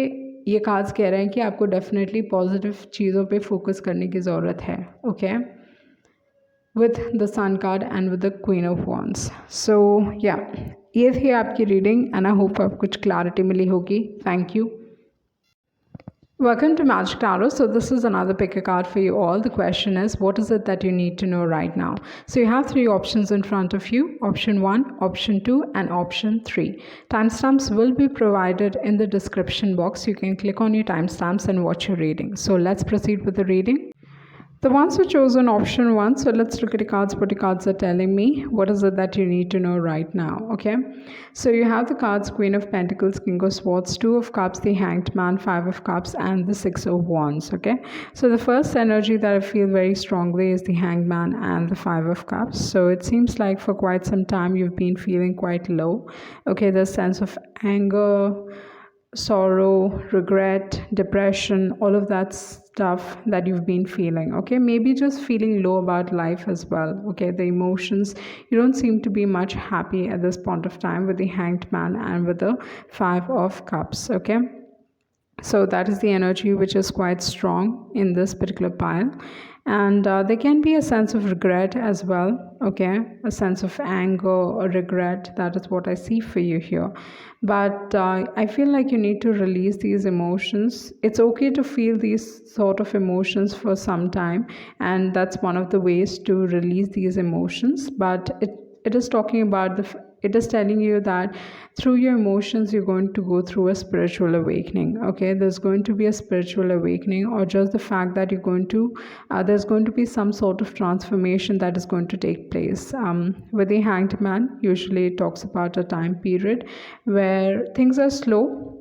Speaker 1: ये कार्ड्स कह रहे हैं कि आपको डेफिनेटली पॉजिटिव चीज़ों पे फोकस करने की ज़रूरत है, okay, with the sun card and with the queen of wands. So या ये थी आपकी रीडिंग, एंड आई होप आपको कुछ क्लैरिटी मिली होगी। Thank you. Welcome to Magic Tarot. So this is another pick a card for you all. The question is, what is it that you need to know right now? So you have three options in front of you: option 1, option 2, and option 3. Timestamps will be provided in the description box. You can click on your timestamps and watch your reading. So let's proceed with the reading. The ones who chosen option 1, so let's look at the cards, what the cards are telling me. What is it that you need to know right now, okay? So you have the cards Queen of Pentacles, King of Swords, 2 of Cups, the Hanged Man, 5 of Cups, and the 6 of Wands, okay? So the first energy that I feel very strongly is the Hanged Man and the 5 of Cups. So it seems like for quite some time you've been feeling quite low, okay? The sense of anger, sorrow, regret, depression, all of that stuff that you've been feeling, okay? Maybe just feeling low about life as well, okay? The emotions, you don't seem to be much happy at this point of time with the Hanged Man and with the 5 of Cups, okay? So that is the energy which is quite strong in this particular pile. And there can be a sense of regret as well, okay? A sense of anger or regret. That is what I see for you here. But I feel like you need to release these emotions. It's okay to feel these sort of emotions for some time, and that's one of the ways to release these emotions. But it is talking about it is telling you that through your emotions you're going to go through a spiritual awakening, okay? There's going to be a spiritual awakening, or just the fact that you're going to there's going to be some sort of transformation that is going to take place. With the Hanged Man, usually it talks about a time period where things are slow,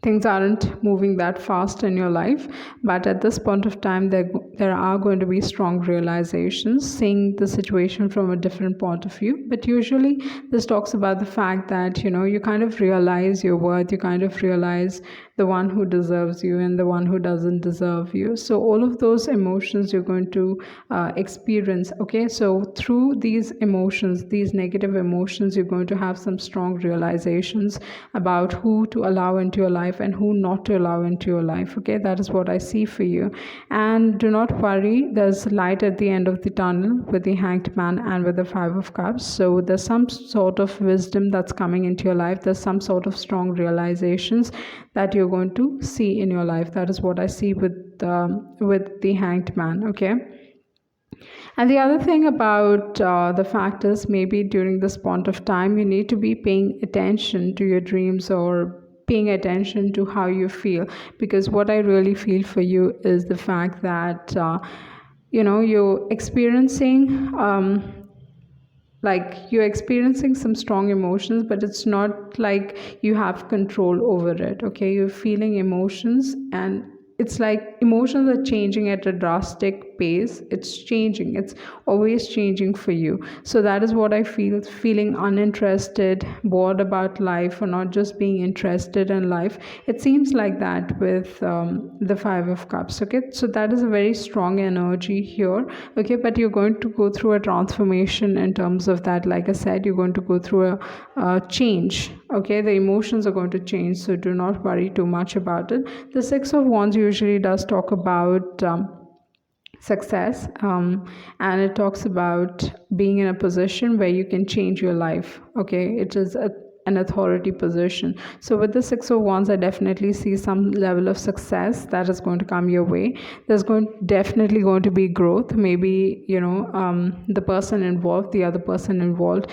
Speaker 1: things aren't moving that fast in your life, but at this point of time there are going to be strong realizations, seeing the situation from a different point of view. But usually this talks about the fact that you kind of realize your worth, you kind of realize the one who deserves you and the one who doesn't deserve you. So all of those emotions you're going to experience, okay? So through these emotions, these negative emotions, you're going to have some strong realizations about who to allow into your life and who not to allow into your life, okay? That is what I see for you. And do not worry, there's light at the end of the tunnel with the Hanged Man and with the 5 of Cups. So there's some sort of wisdom that's coming into your life. There's some sort of strong realizations that you're going to see in your life. That is what I see with the Hanged Man, okay? And the other thing about the fact is, maybe during this point of time you need to be paying attention to your dreams, or paying attention to how you feel, because what I really feel for you is the fact that you're experiencing you're experiencing some strong emotions, but it's not like you have control over it, okay? You're feeling emotions, and it's like emotions are changing at a drastic pace. It's changing, it's always changing for you. So that is what I feel, feeling uninterested, bored about life, or not just being interested in life. It seems like that with the 5 of Cups, okay? So that is a very strong energy here, okay? But you're going to go through a transformation in terms of that. Like I said, you're going to go through a change, okay? The emotions are going to change, so do not worry too much about it. The 6 of Wands usually does talk about success, and it talks about being in a position where you can change your life, okay? It is an authority position. So with the Six of Wands, I definitely see some level of success that is going to come your way. There's definitely going to be growth. Maybe, the person involved, the other person involved.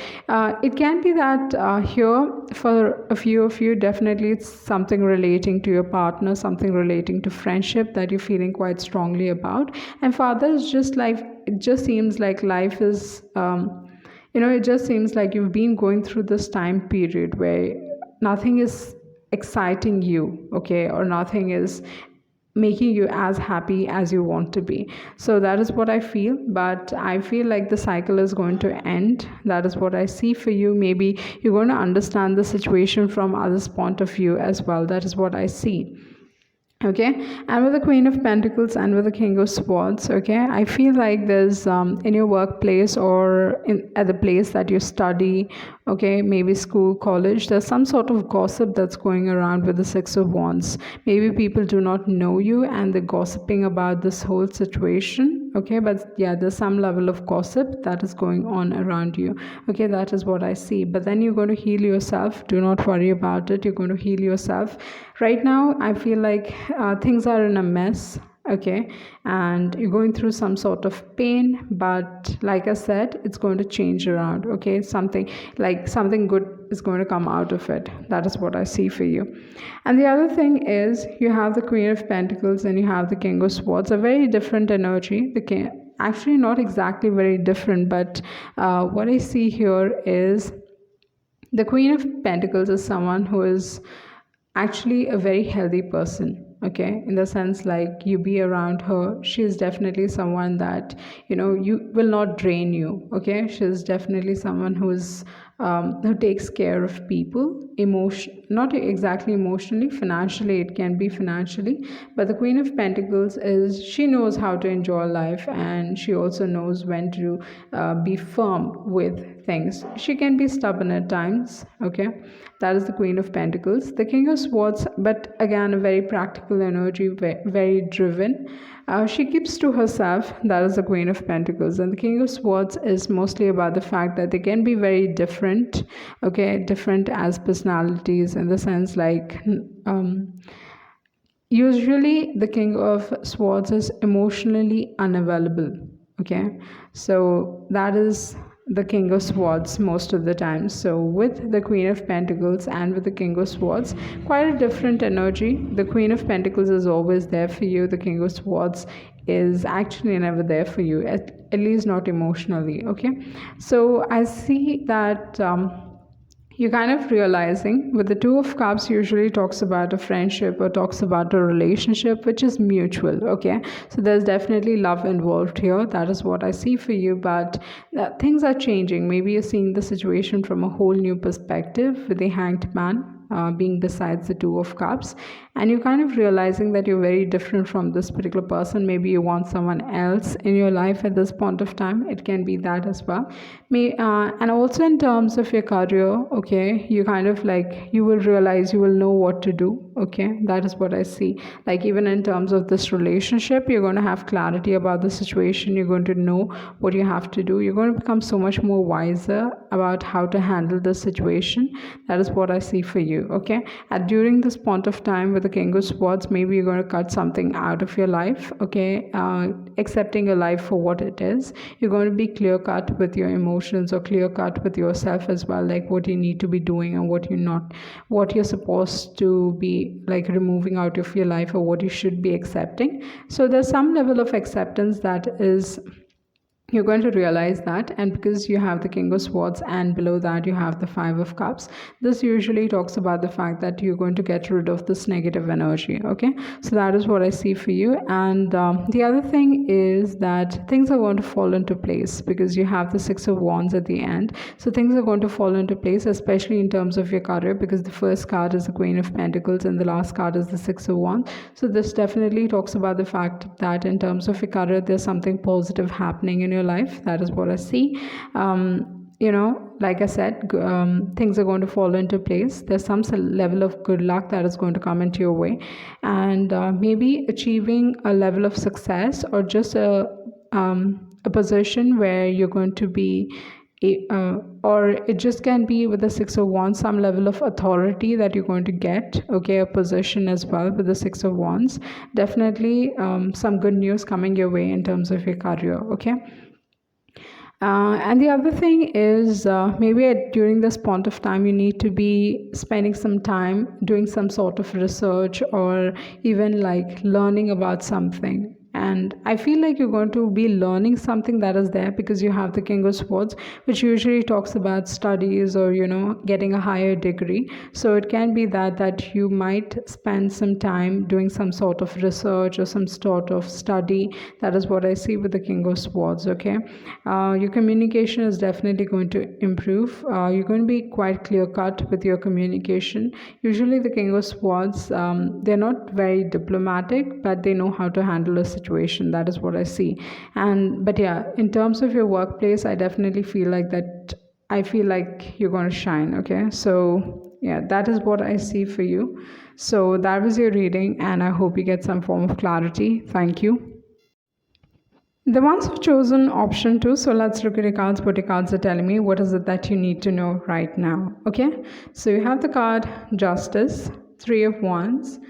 Speaker 1: It can be that here for a few of you, definitely it's something relating to your partner, something relating to friendship that you're feeling quite strongly about. And for others, it just seems like life is, it just seems like you've been going through this time period where nothing is exciting you, okay, or nothing is making you as happy as you want to be. So that is what I feel, but I feel like the cycle is going to end. That is what I see for you. Maybe you're going to understand the situation from others' point of view as well. That is what I see. Okay, and with the Queen of Pentacles and with the King of Swords, okay, I feel like there's in your workplace or at the place that you study, okay, maybe school, college, there's some sort of gossip that's going around with the Six of Wands. Maybe people do not know you and they're gossiping about this whole situation, okay, but yeah, there's some level of gossip that is going on around you. Okay, that is what I see. But then you're going to heal yourself. Do not worry about it. You're going to heal yourself. Right now I feel like things are in a mess, okay, and you're going through some sort of pain, but like I said, it's going to change around, okay. Something good is going to come out of it. That is what I see for you. And the other thing is, you have the Queen of Pentacles and you have the King of Swords, a very different energy. The king, actually not exactly very different, but what I see here is the Queen of Pentacles is someone who is actually a very healthy person, okay, in the sense like you be around her, she is definitely someone that you will not drain you, okay. She is definitely someone who takes care of people, not exactly emotionally, financially, it can be financially, but the Queen of Pentacles is, she knows how to enjoy life, and she also knows when to be firm with things. She can be stubborn at times, okay. That is the Queen of Pentacles. The King of Swords, but again, a very practical energy, very driven. She keeps to herself. That is the Queen of Pentacles. And the King of Swords is mostly about the fact that they can be very different, okay, different as personalities, in the sense like usually the King of Swords is emotionally unavailable, okay. So that is the King of Swords most of the time. So with the Queen of Pentacles and with the King of Swords, quite a different energy. The Queen of Pentacles is always there for you. The King of Swords is actually never there for you, at least not emotionally, okay. So I see that you're kind of realizing with the Two of Cups usually talks about a friendship or talks about a relationship which is mutual, okay. So there's definitely love involved here. That is what I see for you, but things are changing. Maybe you're seeing the situation from a whole new perspective with the Hanged Man being besides the Two of Cups, and you're kind of realizing that you're very different from this particular person. Maybe you want someone else in your life at this point of time. It can be that as well. And also in terms of your career, okay, you kind of like, you will realize, you will know what to do, okay. That is what I see. Like even in terms of this relationship, you're going to have clarity about the situation. You're going to know what you have to do. You're going to become so much more wiser about how to handle the situation. That is what I see for you, okay. And during this point of time with the King of Swords, maybe you're going to cut something out of your life, okay. Accepting your life for what it is. You're going to be clear cut with your emotions, or clear cut with yourself as well, like what you need to be doing and what you're supposed to be like removing out of your life, or what you should be accepting. So there's some level of acceptance that is, you're going to realize that. And because you have the King of Swords and below that you have the Five of Cups, this usually talks about the fact that you're going to get rid of this negative energy, okay. So that is what I see for you. And the other thing is that things are going to fall into place, because you have the Six of Wands at the end. So things are going to fall into place, especially in terms of your career, because the first card is the Queen of Pentacles and the last card is the Six of Wands. So this definitely talks about the fact that in terms of your career, there's something positive happening in your life. That is what I see. Like I said, things are going to fall into place. There's some level of good luck that is going to come into your way, and maybe achieving a level of success, or just a position where you're going to be or it just can be with the Six of Wands, some level of authority that you're going to get, okay, a position as well with the Six of Wands. Definitely some good news coming your way in terms of your career, okay. And the other thing is during this point of time you need to be spending some time doing some sort of research or even like learning about something. And I feel like you're going to be learning something that is there because you have the King of Swords, which usually talks about studies or, getting a higher degree. So it can be that you might spend some time doing some sort of research or some sort of study. That is what I see with the King of Swords, okay. Your communication is definitely going to improve. You're going to be quite clear cut with your communication. Usually the King of Swords, they're not very diplomatic, but they know how to handle a situation. That is what I see. But yeah, in terms of your workplace, I definitely feel like that. I feel like you're going to shine, okay. So yeah, that is what I see for you. So that was your reading, and I hope you get some form of clarity. Thank you. The ones who've chosen option 2, so let's look at your cards. What your cards are telling me. What is it that you need to know right now? Okay, so you have the card Justice, Three of Wands,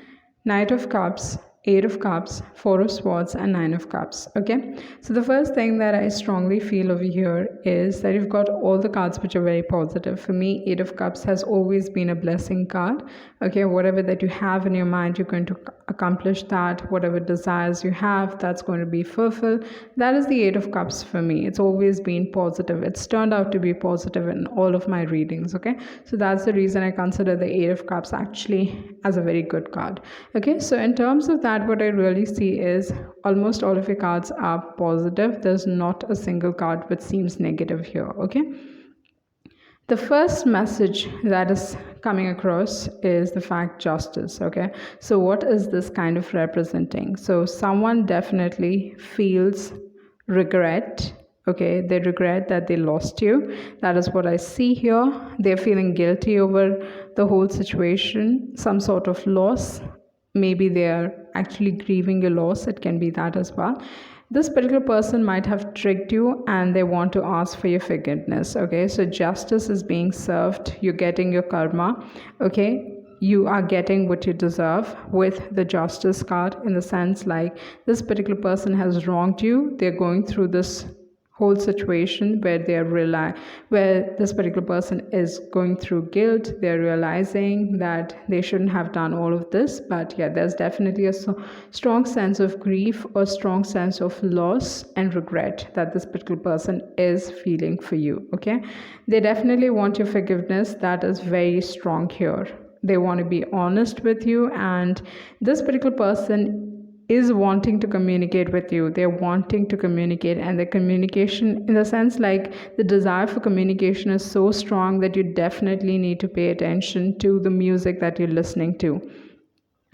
Speaker 1: Knight of Cups, Eight of Cups, Four of Swords, and Nine of Cups. Okay, so the first thing that I strongly feel over here is that you've got all the cards which are very positive. For me, Eight of Cups has always been a blessing card. Okay, whatever that you have in your mind, you're going to accomplish that. Whatever desires you have, that's going to be fulfilled. That is the Eight of Cups for me. It's always been positive. It's turned out to be positive in all of my readings. Okay, so that's the reason I consider the Eight of Cups actually as a very good card. Okay, so in terms of that, what I really see is almost all of your cards are positive. There's not a single card which seems negative here. Okay, the first message that is coming across is the fact Justice. Okay, so what is this kind of representing? So someone definitely feels regret. Okay, they regret that they lost you. That is what I see here. They're feeling guilty over the whole situation, some sort of loss. Maybe they're actually grieving your loss. It can be that as well. This particular person might have tricked you and they want to ask for your forgiveness. Okay, so justice is being served. You're getting your karma. Okay, you are getting what you deserve with the Justice card, in the sense like this particular person has wronged you. They're going through this whole situation where where this particular person is going through guilt. They're realizing that they shouldn't have done all of this. But yeah, there's definitely a strong sense of grief or strong sense of loss and regret that this particular person is feeling for you. Okay, they definitely want your forgiveness. That is very strong here. They want to be honest with you, and this particular person is wanting to communicate with you. They're wanting to communicate, and the communication, in the sense like the desire for communication, is so strong that you definitely need to pay attention to the music that you're listening to.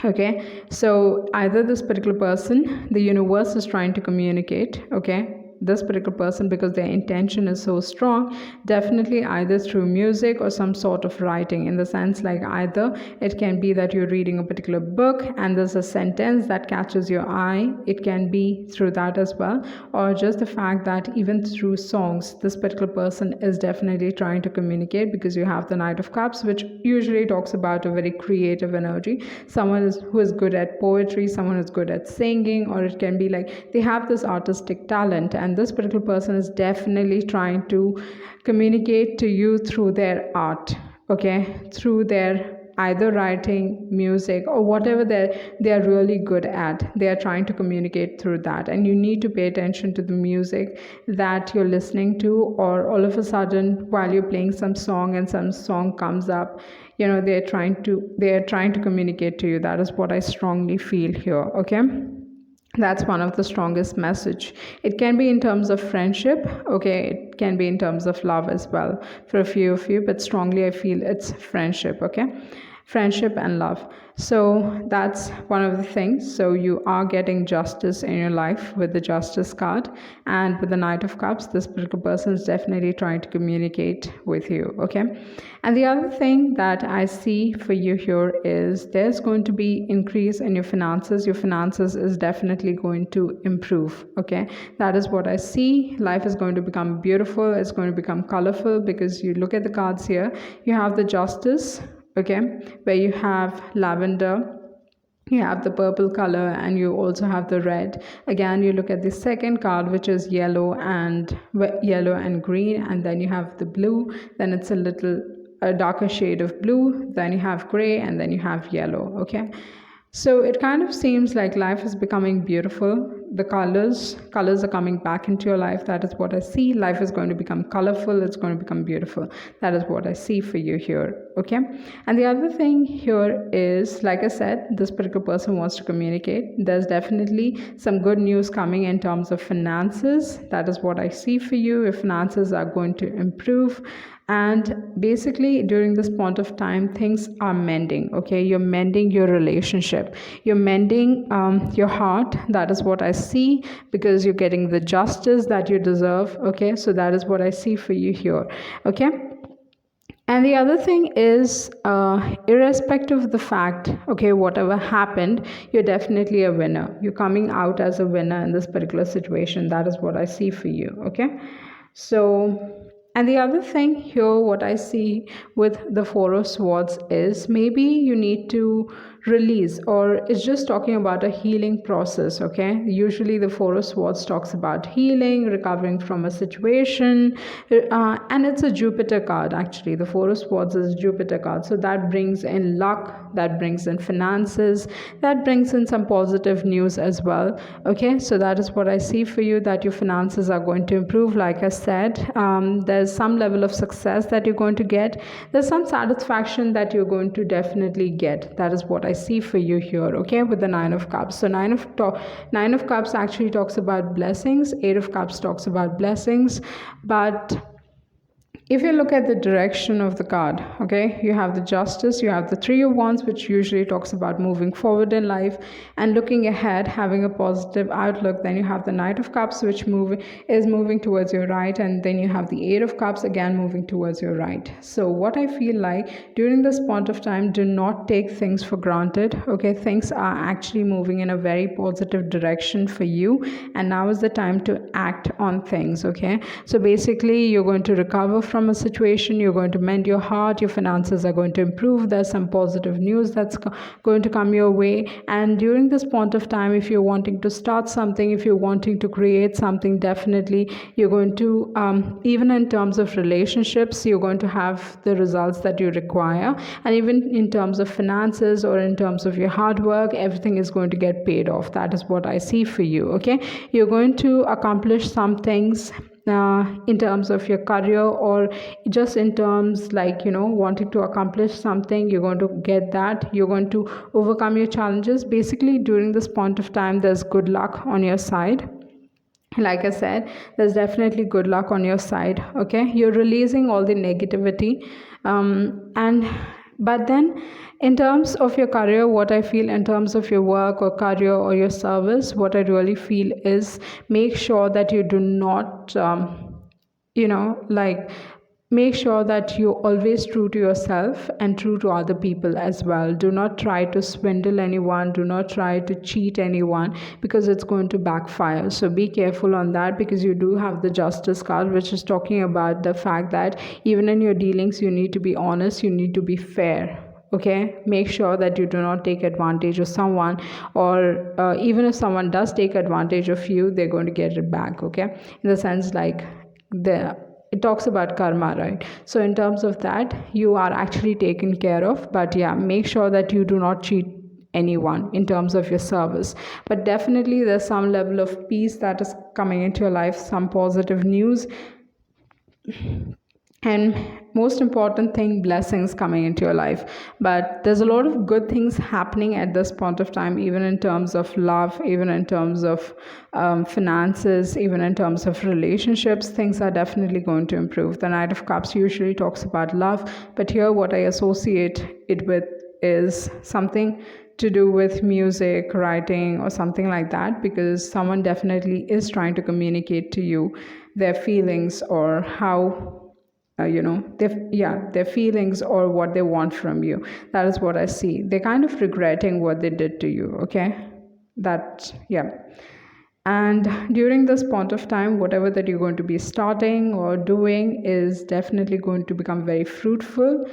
Speaker 1: Okay, so either this particular person, the universe is trying to communicate, okay, this particular person, because their intention is so strong, definitely either through music or some sort of writing, in the sense like either it can be that you're reading a particular book and there's a sentence that catches your eye. It can be through that as well, or just the fact that even through songs, this particular person is definitely trying to communicate, because you have the Knight of Cups, which usually talks about a very creative energy. Someone who is good at poetry, someone who's good at singing, or it can be like they have this artistic talent, and this particular person is definitely trying to communicate to you through their art, okay, through their either writing, music, or whatever they are really good at. They are trying to communicate through that, and you need to pay attention to the music that you're listening to. Or all of a sudden, while you're playing some song and some song comes up, they are trying to communicate to you. That is what I strongly feel here. Okay, that's one of the strongest message. It can be in terms of friendship, okay, it can be in terms of love as well for a few of you, but strongly I feel it's friendship. Okay, friendship and love. So that's one of the things. So you are getting justice in your life with the justice card, and with the Knight of Cups, this particular person is definitely trying to communicate with you. Okay, and the other thing that I see for you here is there's going to be increase in your finances. Your finances is definitely going to improve. Okay, that is what I see. Life is going to become beautiful. It's going to become colorful, because you look at the cards here. You have the Justice, okay, where you have lavender, you have the purple color, and you also have the red. Again, you look at the second card, which is yellow and green, and then you have the blue. Then it's a darker shade of blue, then you have gray, and then you have yellow. Okay, so it kind of seems like life is becoming beautiful. The colors are coming back into your life. That is what I see. Life is going to become colorful. It's going to become beautiful. That is what I see for you here. Okay, and the other thing here is, like I said, this particular person wants to communicate. There's definitely some good news coming in terms of finances. That is what I see for you. Your finances are going to improve, and basically during this point of time, things are mending. Okay, you're mending your relationship, you're mending your heart. That is what I see, because you're getting the justice that you deserve. Okay, so that is what I see for you here. Okay, and the other thing is, irrespective of the fact, okay, whatever happened, you're definitely a winner. You're coming out as a winner in this particular situation. That is what I see for you. Okay, so, and the other thing here, what I see with the Four of Swords is, maybe you need to release, or it's just talking about a healing process. Okay, usually the Four of Swords talks about healing, recovering from a situation, and it's a Jupiter card. Actually, the Four of Swords is a Jupiter card, so that brings in luck, that brings in finances, that brings in some positive news as well. Okay, so that is what I see for you, that your finances are going to improve. Like I said, there's some level of success that you're going to get. There's some satisfaction that you're going to definitely get. That is what I see for you here. Okay, with the Nine of Cups. So Nine of Cups actually talks about blessings. Eight of Cups talks about blessings, but if you look at the direction of the card, okay, you have the Justice, you have the Three of Wands, which usually talks about moving forward in life and looking ahead, having a positive outlook. Then you have the Knight of Cups, which is moving towards your right, and then you have the Eight of Cups, again moving towards your right. So what I feel like, during this point of time, do not take things for granted. Okay, things are actually moving in a very positive direction for you, and now is the time to act on things. Okay, so basically you're going to recover from a situation, you're going to mend your heart, your finances are going to improve. There's some positive news that's going to come your way. And during this point of time, if you're wanting to start something, if you're wanting to create something, definitely you're going to, even in terms of relationships, you're going to have the results that you require. And even in terms of finances, or in terms of your hard work, everything is going to get paid off. That is what I see for you. Okay, you're going to accomplish some things in terms of your career, or just in terms, like, wanting to accomplish something. You're going to get that. You're going to overcome your challenges. Basically, during this point of time, there's good luck on your side. Like I said, there's definitely good luck on your side. Okay, you're releasing all the negativity, but then in terms of your career, what I feel, in terms of your work or career or your service, what I really feel is, make sure that you do not make sure that you're always true to yourself and true to other people as well. Do not try to swindle anyone, do not try to cheat anyone, because it's going to backfire. So be careful on that, because you do have the Justice card, which is talking about the fact that even in your dealings, you need to be honest, you need to be fair. Okay, make sure that you do not take advantage of someone, or even if someone does take advantage of you, they're going to get it back. Okay, in the sense, like, it talks about karma, right? So in terms of that, you are actually taken care of. But yeah, make sure that you do not cheat anyone in terms of your service. But definitely there's some level of peace that is coming into your life, some positive news, and most important thing, blessings coming into your life. But there's a lot of good things happening at this point of time, even in terms of love, even in terms of finances, even in terms of relationships. Things are definitely going to improve. The Knight of Cups usually talks about love, but here what I associate it with is something to do with music, writing, or something like that, because someone definitely is trying to communicate to you their feelings or how their feelings or what they want from you. That is what I see. They're kind of regretting what they did to you. Okay, that yeah. And during this point of time, whatever that you're going to be starting or doing is definitely going to become very fruitful.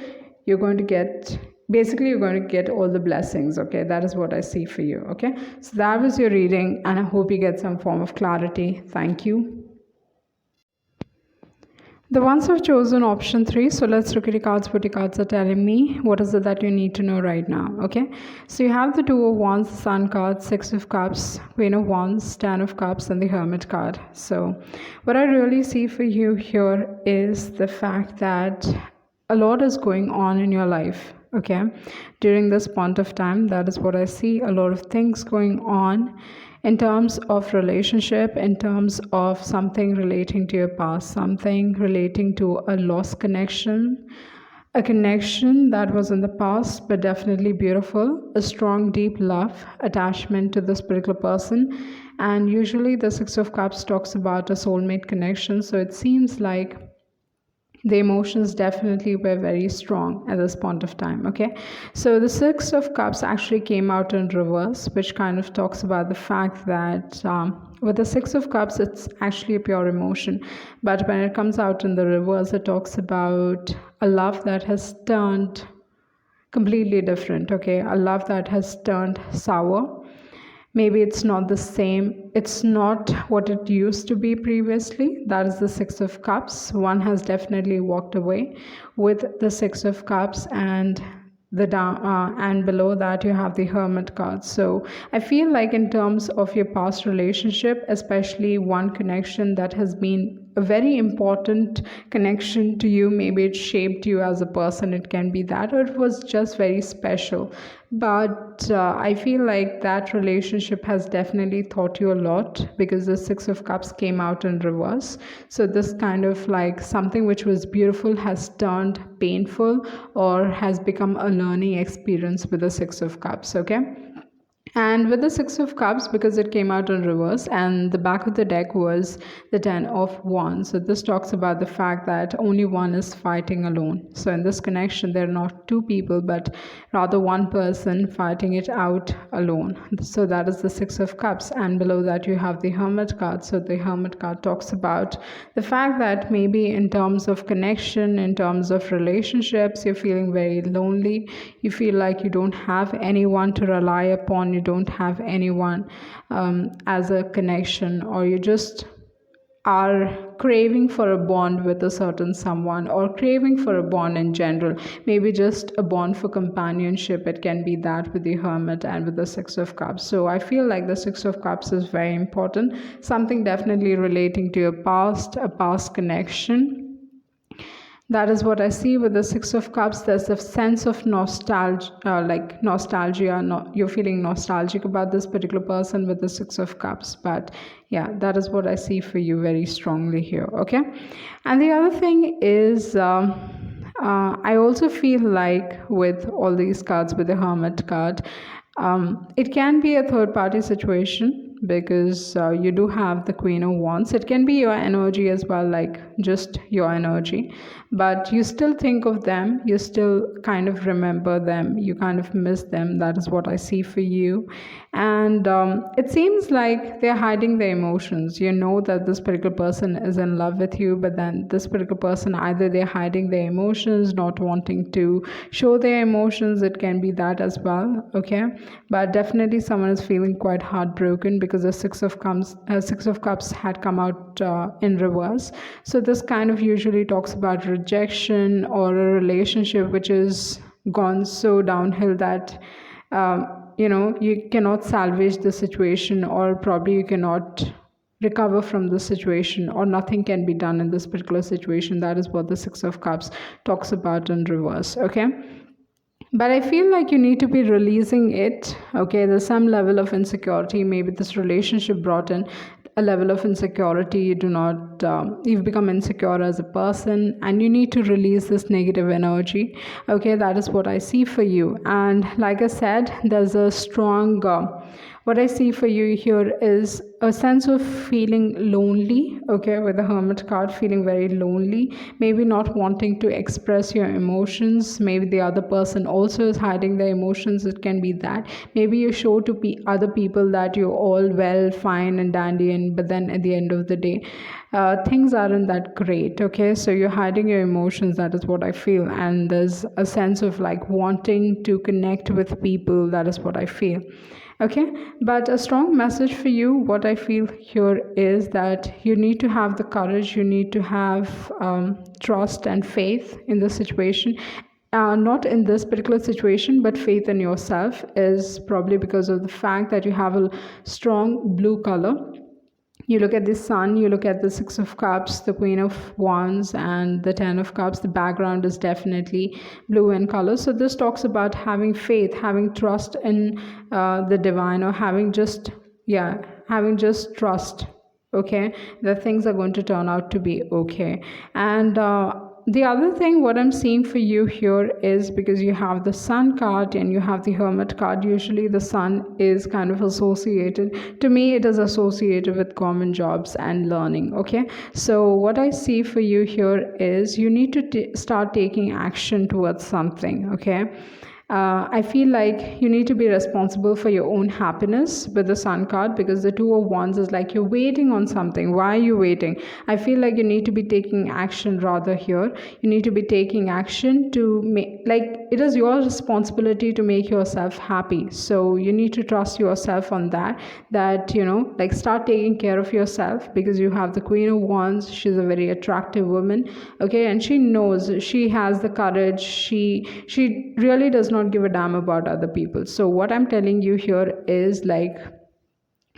Speaker 1: You're going to get, basically you're going to get all the blessings. Okay, that is what I see for you. Okay, so that was your reading, and I hope you get some form of clarity. Thank you. The ones who have chosen option 3, so let's look at the cards. What the cards are telling me. What is it that you need to know right now? Okay, so you have the 2 of Wands, the Sun card, 6 of Cups, Queen of Wands, 10 of Cups, and the Hermit card. So what I really see for you here is the fact that a lot is going on in your life. Okay, during this point of time, that is what I see. A lot of things going on in terms of relationship, in terms of something relating to your past, something relating to a lost connection, a connection that was in the past but definitely beautiful, a strong deep love attachment to this particular person. And usually the 6 of Cups talks about a soulmate connection, so it seems like the emotions definitely were very strong at this point of time. Okay, so the 6 of Cups actually came out in reverse, which kind of talks about the fact that with the 6 of Cups, it's actually a pure emotion, but when it comes out in the reverse, it talks about a love that has turned completely different. Okay, a love that has turned sour. Maybe it's not the same, it's not what it used to be previously. That is the 6 of Cups. One has definitely walked away with the 6 of Cups, and the down and below that you have the Hermit card. So I feel like in terms of your past relationship, especially one connection that has been a very important connection to you, maybe it shaped you as a person, it can be that, or it was just very special, but I feel like that relationship has definitely taught you a lot, because the 6 of Cups came out in reverse. So this kind of like something which was beautiful has turned painful or has become a learning experience with the 6 of Cups. Okay, and with the 6 of Cups, because it came out in reverse and the back of the deck was the 10 of Wands, so this talks about the fact that only one is fighting alone. So in this connection, there are not 2 people, but rather one person fighting it out alone. So that is the 6 of Cups, and below that you have the Hermit card. So the Hermit card talks about the fact that maybe in terms of connection, in terms of relationships, you're feeling very lonely. You feel like you don't have anyone to rely upon, you don't have anyone as a connection, or you just are craving for a bond with a certain someone, or craving for a bond in general, maybe just a bond for companionship. It can be that with the Hermit and with the 6 of Cups. So I feel like the 6 of Cups is very important, something definitely relating to your past, a past connection. That is what I see with the 6 of Cups. There's a sense of nostalgia, you're feeling nostalgic about this particular person with the 6 of Cups. But yeah, that is what I see for you very strongly here. Okay, and the other thing is I also feel like with all these cards, with the Hermit card, it can be a third party situation, because you do have the Queen of Wands. It can be your energy as well, like just your energy, but you still think of them, you still kind of remember them, you kind of miss them. That is what I see for you. And it seems like they're hiding their emotions. You know that this particular person is in love with you, but then this particular person, either they're hiding their emotions, not wanting to show their emotions. It can be that as well. Okay, but definitely someone is feeling quite heartbroken, because the 6 of Cups had come out in reverse. So this kind of usually talks about rejection, or a relationship which is gone so downhill that you cannot salvage the situation, or probably you cannot recover from the situation, or nothing can be done in this particular situation. That is what the 6 of Cups talks about in reverse. Okay, but I feel like you need to be releasing it. Okay, there's some level of insecurity, maybe this relationship brought in a level of insecurity. You do not you've become insecure as a person, and you need to release this negative energy. Okay, that is what I see for you. And like I said, there's a strong what I see for you here is a sense of feeling lonely, okay, with the Hermit card, feeling very lonely, maybe not wanting to express your emotions. Maybe the other person also is hiding their emotions. It can be that. Maybe you show to other people that you're all well, fine, and dandy, but then at the end of the day, things aren't that great, okay? So you're hiding your emotions, that is what I feel. And there's a sense of like wanting to connect with people, that is what I feel. Okay, but a strong message for you, what I feel here is that you need to have the courage, you need to have trust and faith in the situation. Not in this particular situation, but faith in yourself is probably because of the fact that you have a strong blue color. You look at the sun, you look at the Six of Cups, the Queen of Wands, and the Ten of Cups. The background is definitely blue in color. So this talks about having faith, having trust in the divine, or having just trust, okay, that things are going to turn out to be okay. And the other thing, what I'm seeing for you here is, because you have the Sun card and you have the Hermit card, usually the Sun is kind of associated, to me it is associated with government jobs and learning, okay? So what I see for you here is you need to start taking action towards something, okay? I feel like you need to be responsible for your own happiness with the Sun card, because the Two of Wands is like you're waiting on something. Why are you waiting? I feel like you need to be taking action rather here. You need to be taking action to make, like, it is your responsibility to make yourself happy. So you need to trust yourself on that, you know, like start taking care of yourself, because you have the Queen of Wands. She's a very attractive woman, okay, and she knows, she has the courage. She really does not give a damn about other people. So what I'm telling you here is like,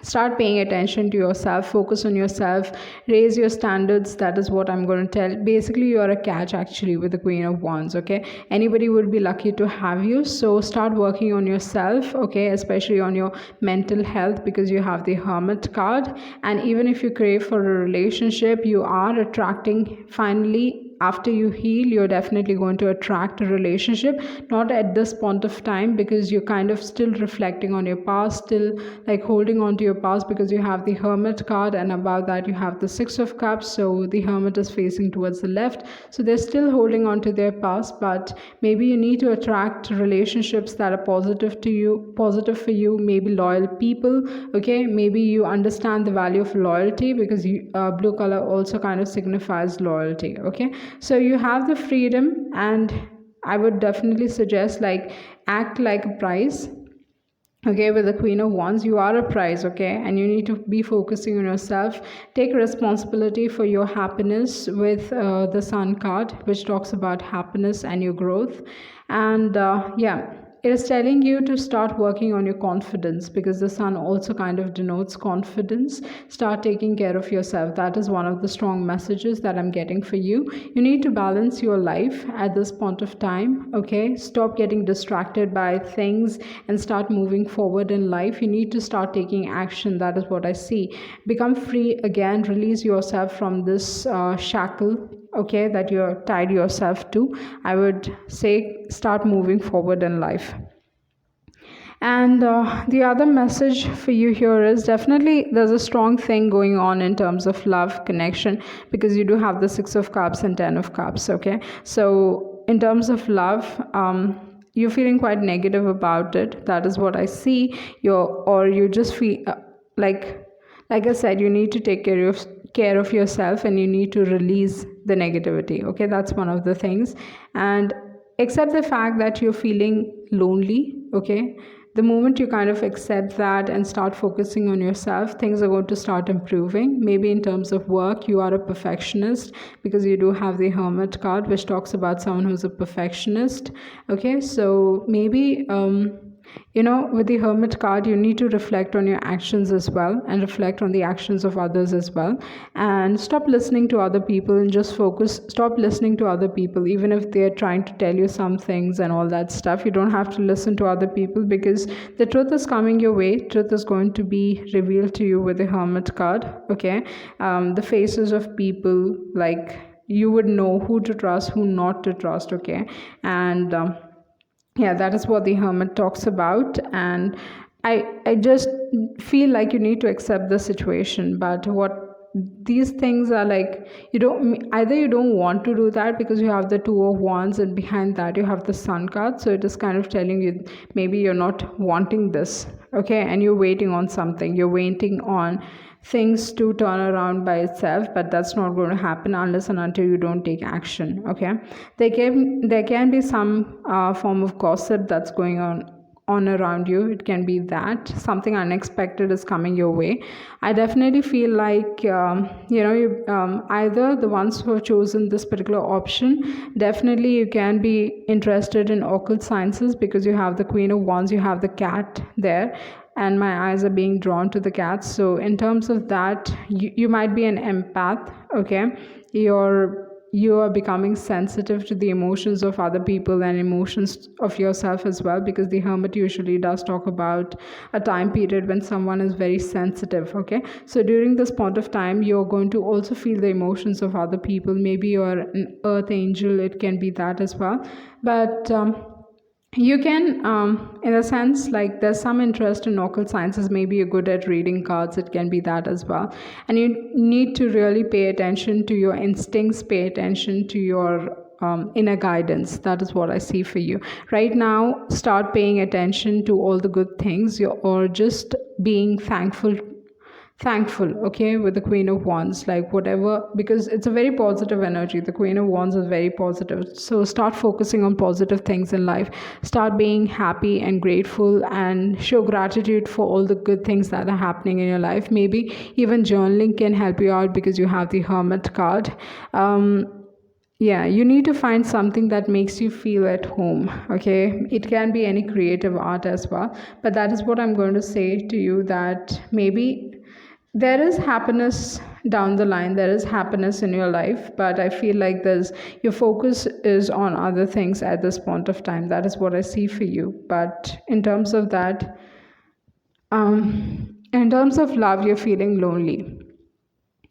Speaker 1: start paying attention to yourself, focus on yourself, raise your standards. That is what I'm going to tell. Basically, you are a catch actually with the Queen of Wands, okay? Anybody would be lucky to have you. So start working on yourself, okay? Especially on your mental health, because you have the Hermit card. And even if you crave for a relationship, you are attracting, finally, after you heal, you're definitely going to attract a relationship. Not at this point of time, because you're kind of still reflecting on your past, still like holding on to your past, because you have the Hermit card, and above that you have the Six of Cups. So the Hermit is facing towards the left, so they're still holding on to their past. But maybe you need to attract relationships that are positive for you, maybe loyal people, okay? Maybe you understand the value of loyalty, because blue color also kind of signifies loyalty, okay? So you have the freedom, and I would definitely suggest like act like a prize, okay? With the Queen of Wands, you are a prize, okay? And you need to be focusing on yourself. Take responsibility for your happiness with the Sun card, which talks about happiness and your growth. And it is telling you to start working on your confidence, because the Sun also kind of denotes confidence. Start taking care of yourself. That is one of the strong messages that I'm getting for you. You need to balance your life at this point of time, okay? Stop getting distracted by things and start moving forward in life. You need to start taking action. That is what I see. Become free again. Release yourself from this shackle, okay, that you're tied yourself to. I would say start moving forward in life. And the other message for you here is, definitely there's a strong thing going on in terms of love connection, because you do have the Six of Cups and Ten of Cups, okay? So in terms of love, you're feeling quite negative about it. That is what I see. You just feel like I said, you need to take care of yourself, and you need to release the negativity, okay? That's one of the things. And accept the fact that you're feeling lonely, okay? The moment you kind of accept that and start focusing on yourself, things are going to start improving. Maybe in terms of work, you are a perfectionist, because you do have the Hermit card, which talks about someone who's a perfectionist, okay? So maybe With the Hermit card, you need to reflect on your actions as well and reflect on the actions of others as well. And stop listening to other people and just focus. Stop listening to other people, even if they're trying to tell you some things and all that stuff. You don't have to listen to other people, because the truth is coming your way. Truth is going to be revealed to you with the Hermit card. Okay. The faces of people, like, you would know who to trust, who not to trust. Okay. And yeah, that is what the Hermit talks about. And I just feel like you need to accept the situation. But what these things are like, you don't want to do that, because you have the Two of Wands and behind that you have the Sun card. So it is kind of telling you maybe you're not wanting this. Okay. And you're waiting on something, you're waiting on things to turn around by itself, but that's not going to happen unless and until you don't take action. Okay. There can be some form of gossip that's going on around you. It can be that something unexpected is coming your way. I definitely feel like either the ones who have chosen this particular option, definitely you can be interested in occult sciences, because you have the Queen of Wands, you have the cat there, and my eyes are being drawn to the cat. So in terms of that, you might be an empath. Okay. You are becoming sensitive to the emotions of other people and emotions of yourself as well, because the Hermit usually does talk about a time period when someone is very sensitive. Okay. So during this point of time, you're going to also feel the emotions of other people. Maybe you're an earth angel, it can be that as well. But you can, in a sense, like, there's some interest in occult sciences. Maybe you're good at reading cards, it can be that as well. And you need to really pay attention to your instincts, pay attention to your inner guidance. That is what I see for you right now. Start paying attention to all the good things, or just being thankful. Okay, with the Queen of Wands, like, whatever, because it's a very positive energy. The Queen of Wands is very positive. So start focusing on positive things in life. Start being happy and grateful, and show gratitude for all the good things that are happening in your life. Maybe even journaling can help you out, because you have the Hermit card. Yeah, you need to find something that makes you feel at home. Okay, it can be any creative art as well. But that is what I'm going to say to you, that maybe there is happiness down the line, there is happiness in your life, but I feel like your focus is on other things at this point of time. That is what I see for you. But in terms of that, in terms of love, you're feeling lonely.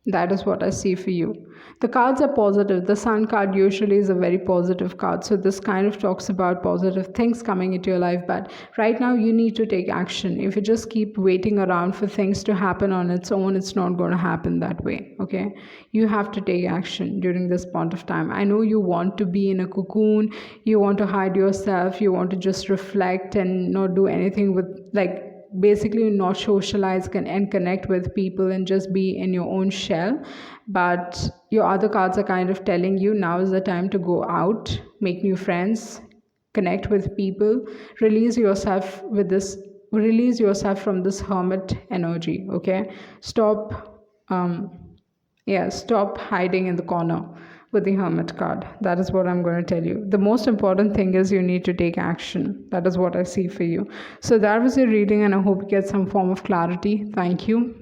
Speaker 1: That is what I see for you. The cards are positive. The Sun card usually is a very positive card. So this kind of talks about positive things coming into your life. But right now you need to take action. If you just keep waiting around for things to happen on its own, it's not going to happen that way. Okay. You have to take action during this point of time. I know you want to be in a cocoon. You want to hide yourself. You want to just reflect and not do anything with, like, basically not socialize and connect with people, and just be in your own shell. But your other cards are kind of telling you now is the time to go out, make new friends, connect with people, release yourself from this Hermit energy. Okay. Stop stop hiding in the corner with the Hermit card. That is what I'm going to tell you. The most important thing is you need to take action. That is what I see for you. So that was your reading, and I hope you get some form of clarity. Thank you.